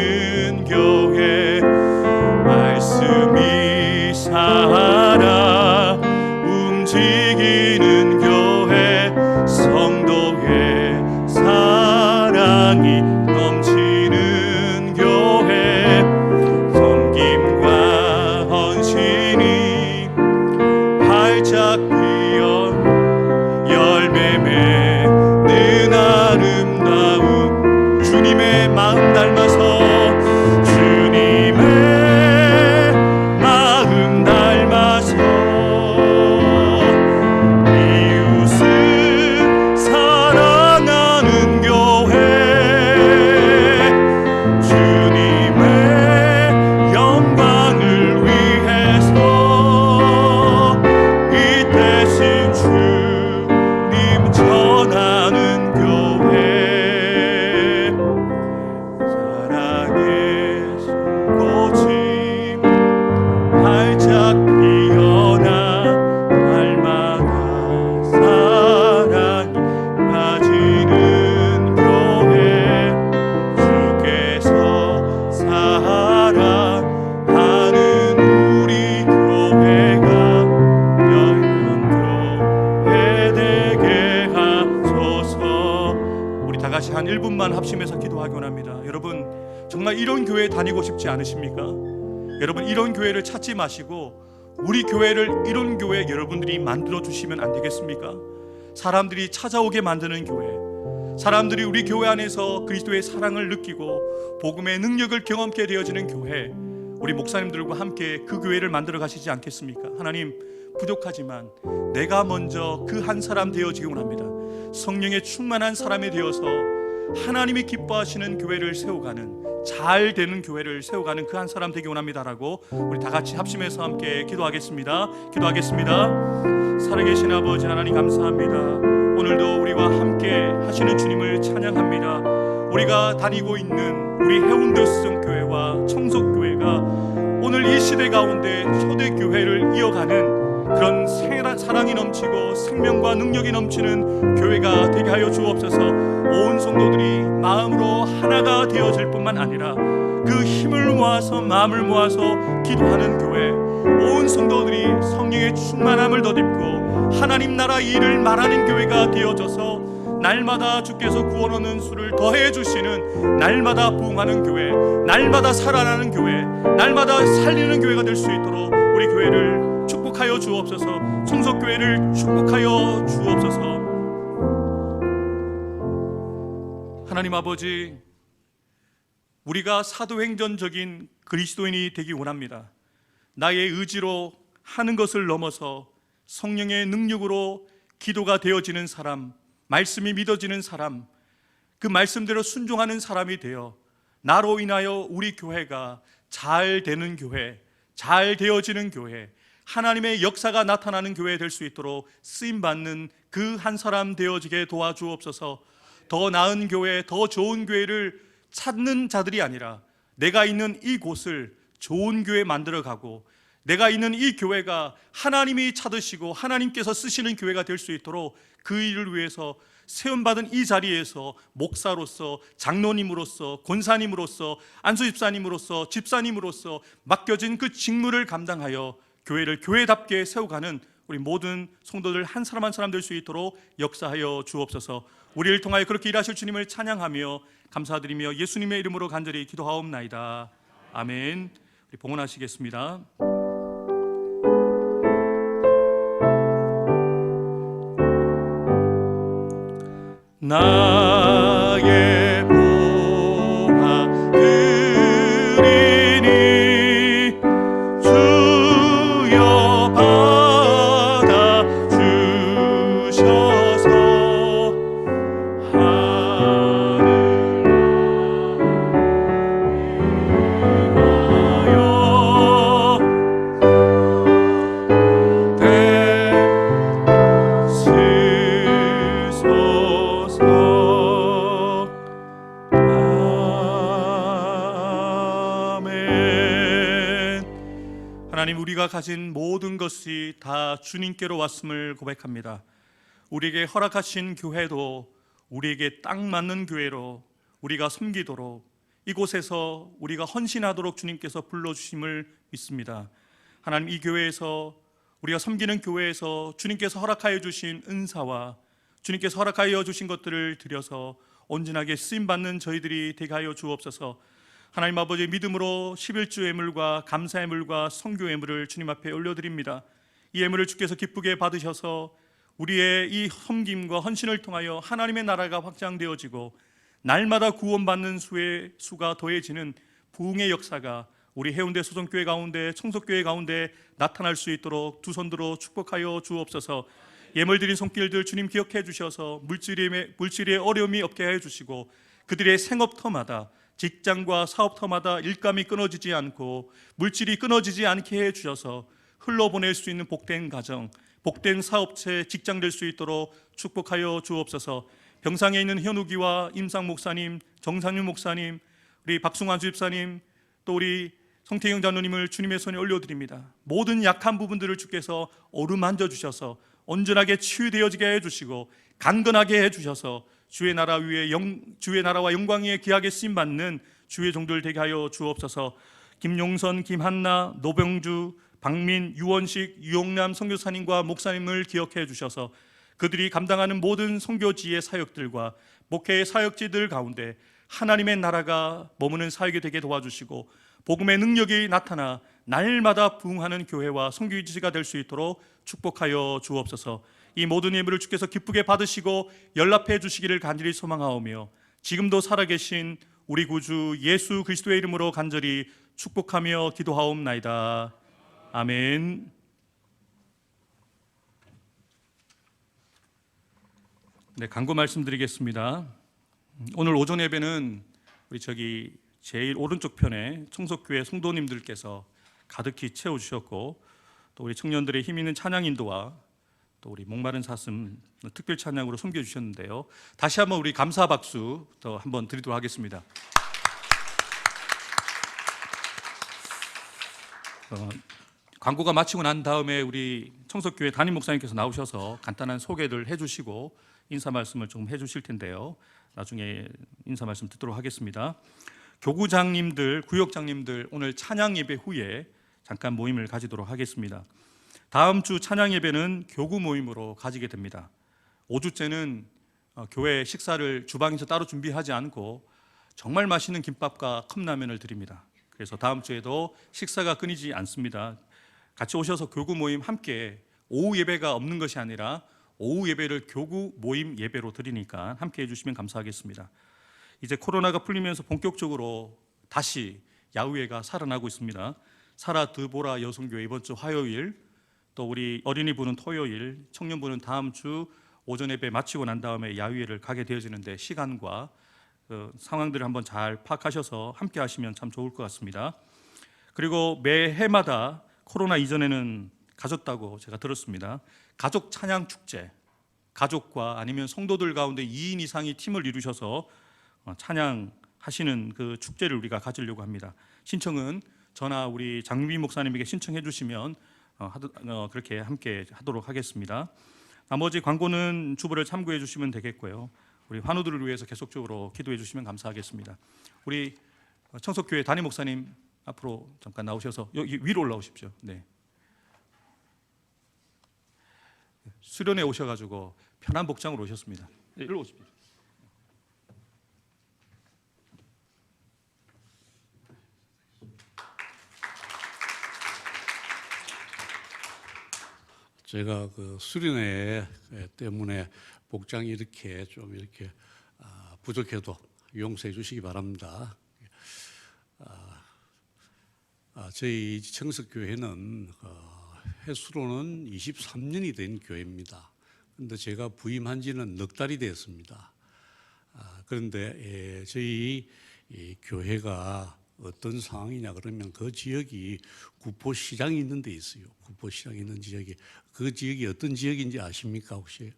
다시 한 1분만 합심해서 기도하기 원합니다. 여러분 정말 이런 교회 다니고 싶지 않으십니까? 여러분 이런 교회를 찾지 마시고 우리 교회를 이런 교회 여러분들이 만들어 주시면 안 되겠습니까? 사람들이 찾아오게 만드는 교회, 사람들이 우리 교회 안에서 그리스도의 사랑을 느끼고 복음의 능력을 경험케 되어지는 교회, 우리 목사님들과 함께 그 교회를 만들어 가시지 않겠습니까? 하나님, 부족하지만 내가 먼저 그 한 사람 되어지기 원합니다. 성령의 충만한 사람이 되어서 하나님이 기뻐하시는 교회를 세워가는, 잘 되는 교회를 세워가는 그 한 사람 되기 원합니다라고 우리 다 같이 합심해서 함께 기도하겠습니다. 살아계신 아버지 하나님 감사합니다. 오늘도 우리와 함께 하시는 주님을 찬양합니다. 우리가 다니고 있는 우리 해운대 수정교회와 청석교회가 오늘 이 시대 가운데 초대교회를 이어가는 그런 사랑이 넘치고 생명과 능력이 넘치는 교회가 되게 하여 주옵소서. 온 성도들이 마음으로 하나가 되어질 뿐만 아니라 그 힘을 모아서 마음을 모아서 기도하는 교회, 온 성도들이 성령의 충만함을 덧입고 하나님 나라 일을 말하는 교회가 되어져서 날마다 주께서 구원 얻는 수를 더해 주시는, 날마다 부흥하는 교회, 날마다 살아나는 교회, 날마다 살리는 교회가 될 수 있도록 우리 교회를 축복하여 주옵소서. 청석교회를 축복하여 주옵소서. 하나님 아버지, 우리가 사도행전적인 그리스도인이 되기 원합니다. 나의 의지로 하는 것을 넘어서 성령의 능력으로 기도가 되어지는 사람, 말씀이 믿어지는 사람, 그 말씀대로 순종하는 사람이 되어 나로 인하여 우리 교회가 잘 되는 교회, 잘 되어지는 교회, 하나님의 역사가 나타나는 교회 될 수 있도록 쓰임받는 그 한 사람 되어지게 도와주옵소서. 더 나은 교회, 더 좋은 교회를 찾는 자들이 아니라 내가 있는 이곳을 좋은 교회 만들어가고 내가 있는 이 교회가 하나님이 찾으시고 하나님께서 쓰시는 교회가 될 수 있도록 그 일을 위해서 세움받은 이 자리에서 목사로서, 장로님으로서, 권사님으로서, 안수집사님으로서, 집사님으로서 맡겨진 그 직무를 감당하여 교회를 교회답게 세워가는 우리 모든 성도들 한 사람 한 사람 될 수 있도록 역사하여 주옵소서. 우리를 통하여 그렇게 일하실 주님을 찬양하며 감사드리며 예수님의 이름으로 간절히 기도하옵나이다. 아멘. 우리 봉헌하시겠습니다. 나의 보화 드리니 주여 받아 주셔서 하늘 위하여 하나님, 우리가 가진 모든 것이 다 주님께로 왔음을 고백합니다. 우리에게 허락하신 교회도 우리에게 딱 맞는 교회로 우리가 섬기도록, 이곳에서 우리가 헌신하도록 주님께서 불러주심을 믿습니다. 하나님, 이 교회에서 우리가 섬기는 교회에서 주님께서 허락하여 주신 은사와 주님께서 허락하여 주신 것들을 드려서 온전하게 쓰임받는 저희들이 되게 하여 주옵소서. 하나님 아버지, 믿음으로 11주 예물과 감사 예물과 성교 예물을 주님 앞에 올려드립니다. 이 예물을 주께서 기쁘게 받으셔서 우리의 이 섬김과 헌신을 통하여 하나님의 나라가 확장되어지고 날마다 구원받는 수가 더해지는 부흥의 역사가 우리 해운대 소정교회 가운데, 청석교회 가운데 나타날 수 있도록 두 손 들어 축복하여 주옵소서. 예물 드린 손길들 주님 기억해 주셔서 물질의 어려움이 없게 해 주시고 그들의 생업터마다, 직장과 사업터마다 일감이 끊어지지 않고 물질이 끊어지지 않게 해 주셔서 흘러보낼 수 있는 복된 가정, 복된 사업체, 직장 될 수 있도록 축복하여 주옵소서. 병상에 있는 현욱이와 임상 목사님, 정상윤 목사님, 우리 박승환 집사님, 또 우리 성태경 장로님을 주님의 손에 올려드립니다. 모든 약한 부분들을 주께서 어루만져 주셔서 온전하게 치유되어지게 해주시고 강건하게 해주셔서 주의 나라 위에 주의 나라와 영광 위에 귀하게 쓰임받는 주의 종들 되게 하여 주옵소서. 김용선, 김한나, 노병주, 박민, 유원식, 유용남 선교사님과 목사님을 기억해 주셔서 그들이 감당하는 모든 선교지의 사역들과 목회의 사역지들 가운데 하나님의 나라가 머무는 사역이 되게 도와주시고 복음의 능력이 나타나 날마다 부흥하는 교회와 선교지가 될 수 있도록 축복하여 주옵소서. 이 모든 예물을 주께서 기쁘게 받으시고 연락해 주시기를 간절히 소망하오며 지금도 살아계신 우리 구주 예수 그리스도의 이름으로 간절히 축복하며 기도하옵나이다. 아멘. 네, 광고 말씀드리겠습니다. 오늘 오전 예배는 우리 제일 오른쪽 편에 청석교회 성도님들께서 가득히 채워주셨고, 또 우리 청년들의 힘 있는 찬양 인도와 또 우리 목마른 사슴 특별 찬양으로 섬겨주셨는데요. 다시 한번 우리 감사 박수 더 한번 드리도록 하겠습니다. 광고가 마치고 난 다음에 우리 청석교회 담임 목사님께서 나오셔서 간단한 소개를 해주시고 인사 말씀을 좀 해주실 텐데요. 나중에 인사 말씀 듣도록 하겠습니다. 교구장님들, 구역장님들 오늘 찬양 예배 후에 잠깐 모임을 가지도록 하겠습니다. 다음 주 찬양 예배는 교구 모임으로 가지게 됩니다. 5주째는 교회 식사를 주방에서 따로 준비하지 않고 정말 맛있는 김밥과 컵라면을 드립니다. 그래서 다음 주에도 식사가 끊이지 않습니다. 같이 오셔서 교구 모임 함께, 오후 예배가 없는 것이 아니라 오후 예배를 교구 모임 예배로 드리니까 함께 해주시면 감사하겠습니다. 이제 코로나가 풀리면서 본격적으로 다시 야후회가 살아나고 있습니다. 사라 드보라 여성교회 이번 주 화요일, 또 우리 어린이부는 토요일, 청년부는 다음 주 오전 예배 마치고 난 다음에 야후회를 가게 되어지는데 시간과 상황들을 한번 잘 파악하셔서 함께 하시면 참 좋을 것 같습니다. 그리고 매해마다 코로나 이전에는 가졌다고 제가 들었습니다. 가족 찬양 축제, 가족과 아니면 성도들 가운데 2인 이상이 팀을 이루셔서 찬양하시는 그 축제를 우리가 가지려고 합니다. 신청은 저나 우리 장미 목사님에게 신청해 주시면 그렇게 함께 하도록 하겠습니다. 나머지 광고는 주보를 참고해 주시면 되겠고요. 우리 환우들을 위해서 계속적으로 기도해 주시면 감사하겠습니다. 우리 청석교회 담임 목사님 앞으로 잠깐 나오셔서 여기 위로 올라오십시오. 네. 수련회 오셔가지고 편한 복장으로 오셨습니다. 네, 일로 오십시오. 제가 그 수련회 때문에 복장이 이렇게 부족해도 용서해 주시기 바랍니다. 저희 청석교회는 횟수로는 23년이 된 교회입니다. 그런데 제가 부임한 지는 넉 달이 됐습니다. 그런데 저희 교회가 어떤 상황이냐 그러면 그 지역이 구포시장이 있는 데 있어요. 구포시장이 있는 지역이, 그 지역이 어떤 지역인지 아십니까 혹시?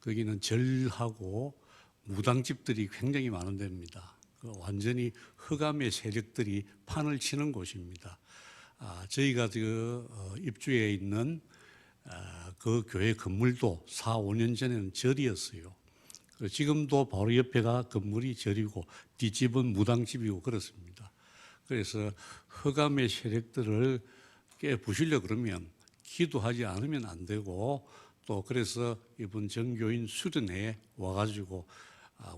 거기는 절하고 무당집들이 굉장히 많은 데입니다. 완전히 흑암의 세력들이 판을 치는 곳입니다. 저희가 입주해 있는 그 교회 건물도 4, 5년 전에는 절이었어요. 지금도 바로 옆에가 건물이 절이고 뒷집은 무당집이고 그렇습니다. 그래서 흑암의 세력들을 깨부시려 그러면 기도하지 않으면 안 되고, 또 그래서 이번 정교인 수련회에 와가지고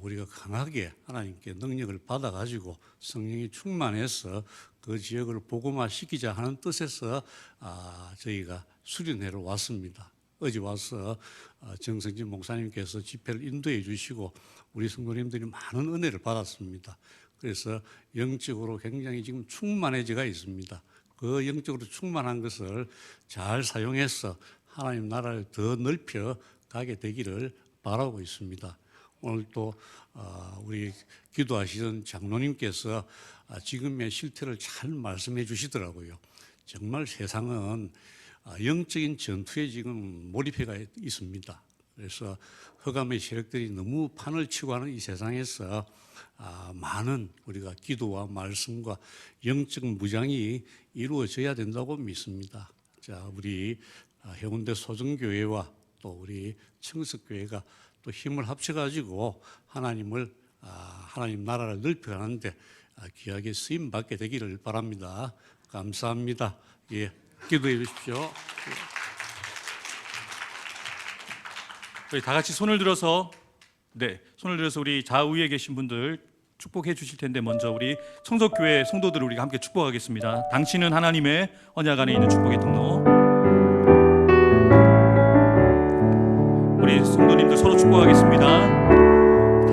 우리가 강하게 하나님께 능력을 받아가지고 성령이 충만해서 그 지역을 복음화시키자 하는 뜻에서 저희가 수련회로 왔습니다. 어제 와서 정성진 목사님께서 집회를 인도해 주시고 우리 성도님들이 많은 은혜를 받았습니다. 그래서 영적으로 굉장히 지금 충만해져가 있습니다. 그 영적으로 충만한 것을 잘 사용해서 하나님 나라를 더 넓혀 가게 되기를 바라고 있습니다. 오늘 또 우리 기도하시던 장로님께서 지금의 실태를 잘 말씀해 주시더라고요. 정말 세상은 영적인 전투에 지금 몰입해가 있습니다. 그래서 흑암의 세력들이 너무 판을 치고 하는 이 세상에서 많은 우리가 기도와 말씀과 영적 무장이 이루어져야 된다고 믿습니다. 자, 우리 해운대 소정교회와 또 우리 청석교회가 또 힘을 합쳐가지고 하나님 나라를 넓혀가는데 귀하게 쓰임 받게 되기를 바랍니다. 감사합니다. 예, 기도해 주십시오. 우리 다 같이 손을 들어서 네, 손을 들어서 우리 좌우에 계신 분들 축복해 주실 텐데 먼저 우리 청석교회 성도들 우리가 함께 축복하겠습니다. 당신은 하나님의 언약 안에 있는 축복의 통로. 우리 성도님들 서로 축복하겠습니다.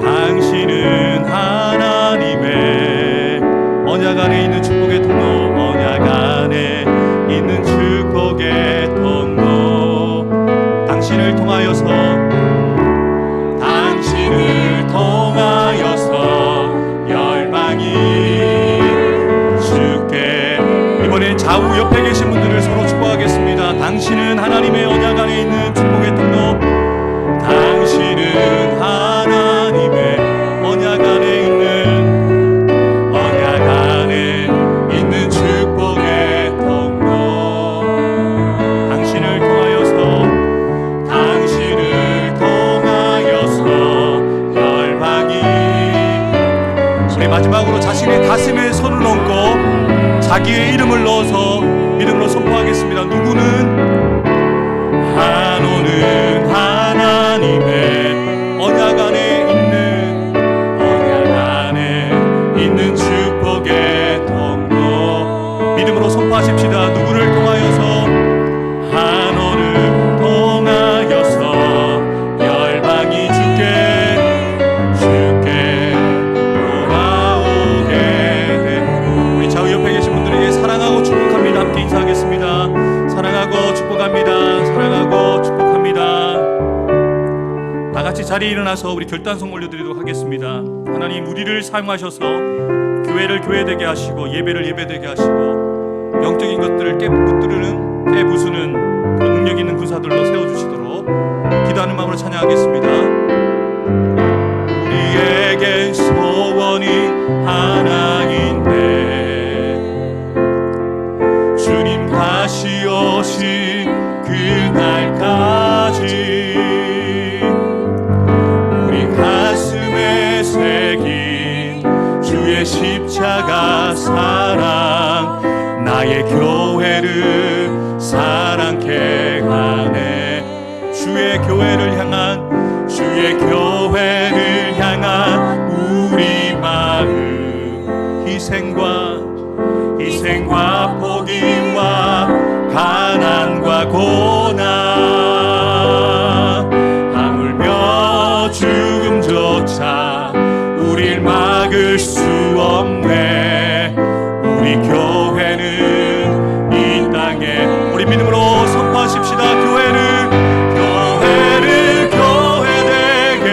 당신은 하나님의 언약 안에 있는 축복의 통로, 언약 안에 있는 축복의 통로. 당신을 통하여서 열방이 주께. 이번엔 좌우 옆에 계신 분들을 서로 축복하겠습니다. 당신은 하나님의 언약 안에 있는 축복의 통로. 당신은 하나님의 언약 안에 있는 축복의 통로. 당신을 통하여서 열방이. 우리 마지막으로 자신의 가슴에 손을 얹고 자기의 이름을 넣어서 믿음으로 선포하겠습니다. 누구는 한오는 하나님의 언약 안에 있는 축복의 통로. 믿음으로 선포하십시다. 누구를 통하여서 한오를 통하여서 열방이 주께 돌아오게 돼. 우리 좌우 옆에 계신 분들에게 사랑하고 축복합니다. 함께 인사하겠습니다. 사랑하고 축복합니다. 사랑하고 축복합니다. 다 같이 자리에 일어나서 우리 결단성 올려드리도록 하겠습니다. 하나님, 우리를 사용하셔서 교회를 교회되게 하시고 예배를 예배되게 하시고 영적인 것들을 깨부수는 그런 능력 있는 군사들로 세워주시도록 기도하는 마음으로 찬양하겠습니다. 우리에겐 소원이 하나인데 주님 다시 오신 그날까지 우리 가슴에 새긴 주의 십자가 사랑, 나의 교회를 사랑케 하네. 주의 교회를 향한 우리 마음, 희생과 포기와 가난과 고난, 하물며 죽음조차 우릴 막을 수 없네. 우리 교회는 이 땅에, 우리 믿음으로 선포하십시다. 교회를 교회되게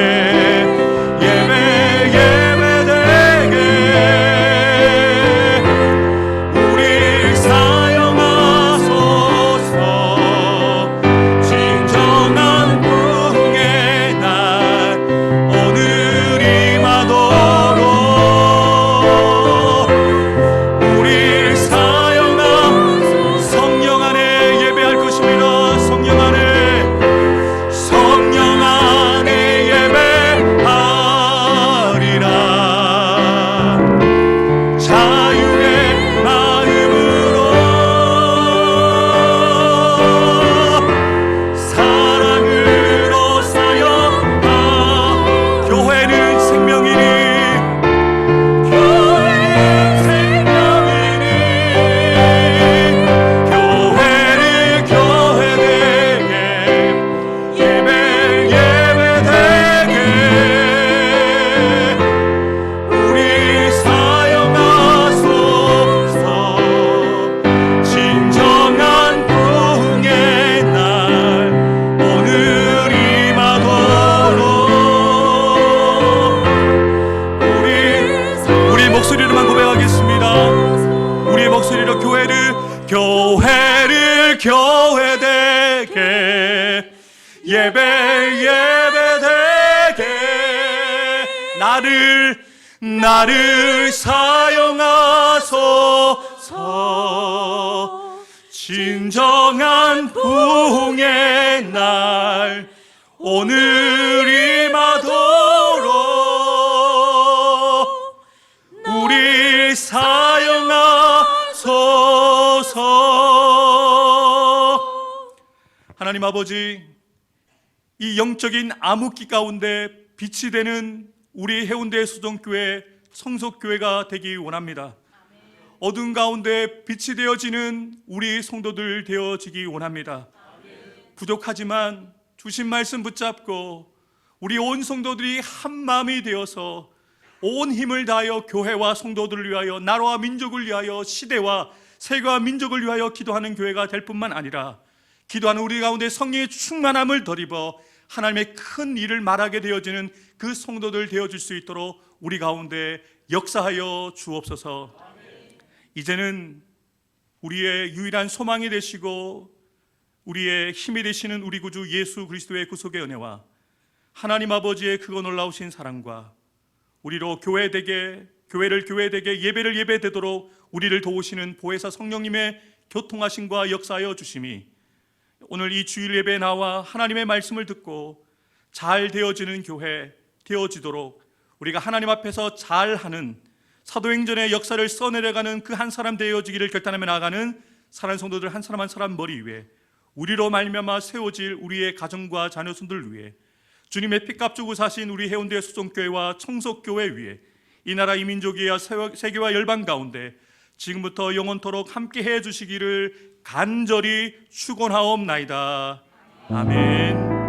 예배되게 우릴 사용하소서. 진정한 부흥의 날 오늘 임하도록 우릴 사용하. 성령 안에 예배할 것입니다. 성령 안에 예배하리라. 자유의 마음으로 사랑으로 사역하. 교회는 생명이니 교회를 교회되게 예배되게 우리 사용하소서. 진정한 부흥의 날 오늘 임하도록 우리 목소리로만 고백하겠습니다. 우리의 목소리로 교회를 교회되게 예배되게 나를 사용하소서. 진정한 부흥의 날 오늘 임하도록 우리 사용하소서. 하나님 아버지, 이 영적인 암흑기 가운데 빛이 되는 우리 해운대 수정교회 성속교회가 되기 원합니다. 어두운 가운데 빛이 되어지는 우리 성도들 되어지기 원합니다. 부족하지만 주신 말씀 붙잡고 우리 온 성도들이 한 마음이 되어서 온 힘을 다하여 교회와 성도들을 위하여, 나라와 민족을 위하여, 시대와 세계와 민족을 위하여 기도하는 교회가 될 뿐만 아니라 기도하는 우리 가운데 성령의 충만함을 덧입어 하나님의 큰 일을 말하게 되어지는 그 성도들 되어질 수 있도록 우리 가운데 역사하여 주옵소서. 이제는 우리의 유일한 소망이 되시고 우리의 힘이 되시는 우리 구주 예수 그리스도의 구속의 은혜와 하나님 아버지의 크고 놀라우신 사랑과 우리로 교회되게, 교회를 교회되게, 예배를 예배되도록 우리를 도우시는 보혜사 성령님의 교통하심과 역사하여 주심이 오늘 이 주일 예배에 나와 하나님의 말씀을 듣고 잘 되어지는 교회 되어지도록 우리가 하나님 앞에서 잘하는 사도행전의 역사를 써내려가는 그 한 사람 되어지기를 결단하며 나아가는 사랑하는 성도들 한 사람 한 사람 머리 위에 우리로 말미암아 세워질 우리의 가정과 자녀손들 위해 주님의 피값 주고 사신 우리 해운대 수종교회와 청석교회 위에 이 나라 이 민족이야 세계와 열방 가운데 지금부터 영원토록 함께 해 주시기를 간절히 축원하옵나이다. 아멘.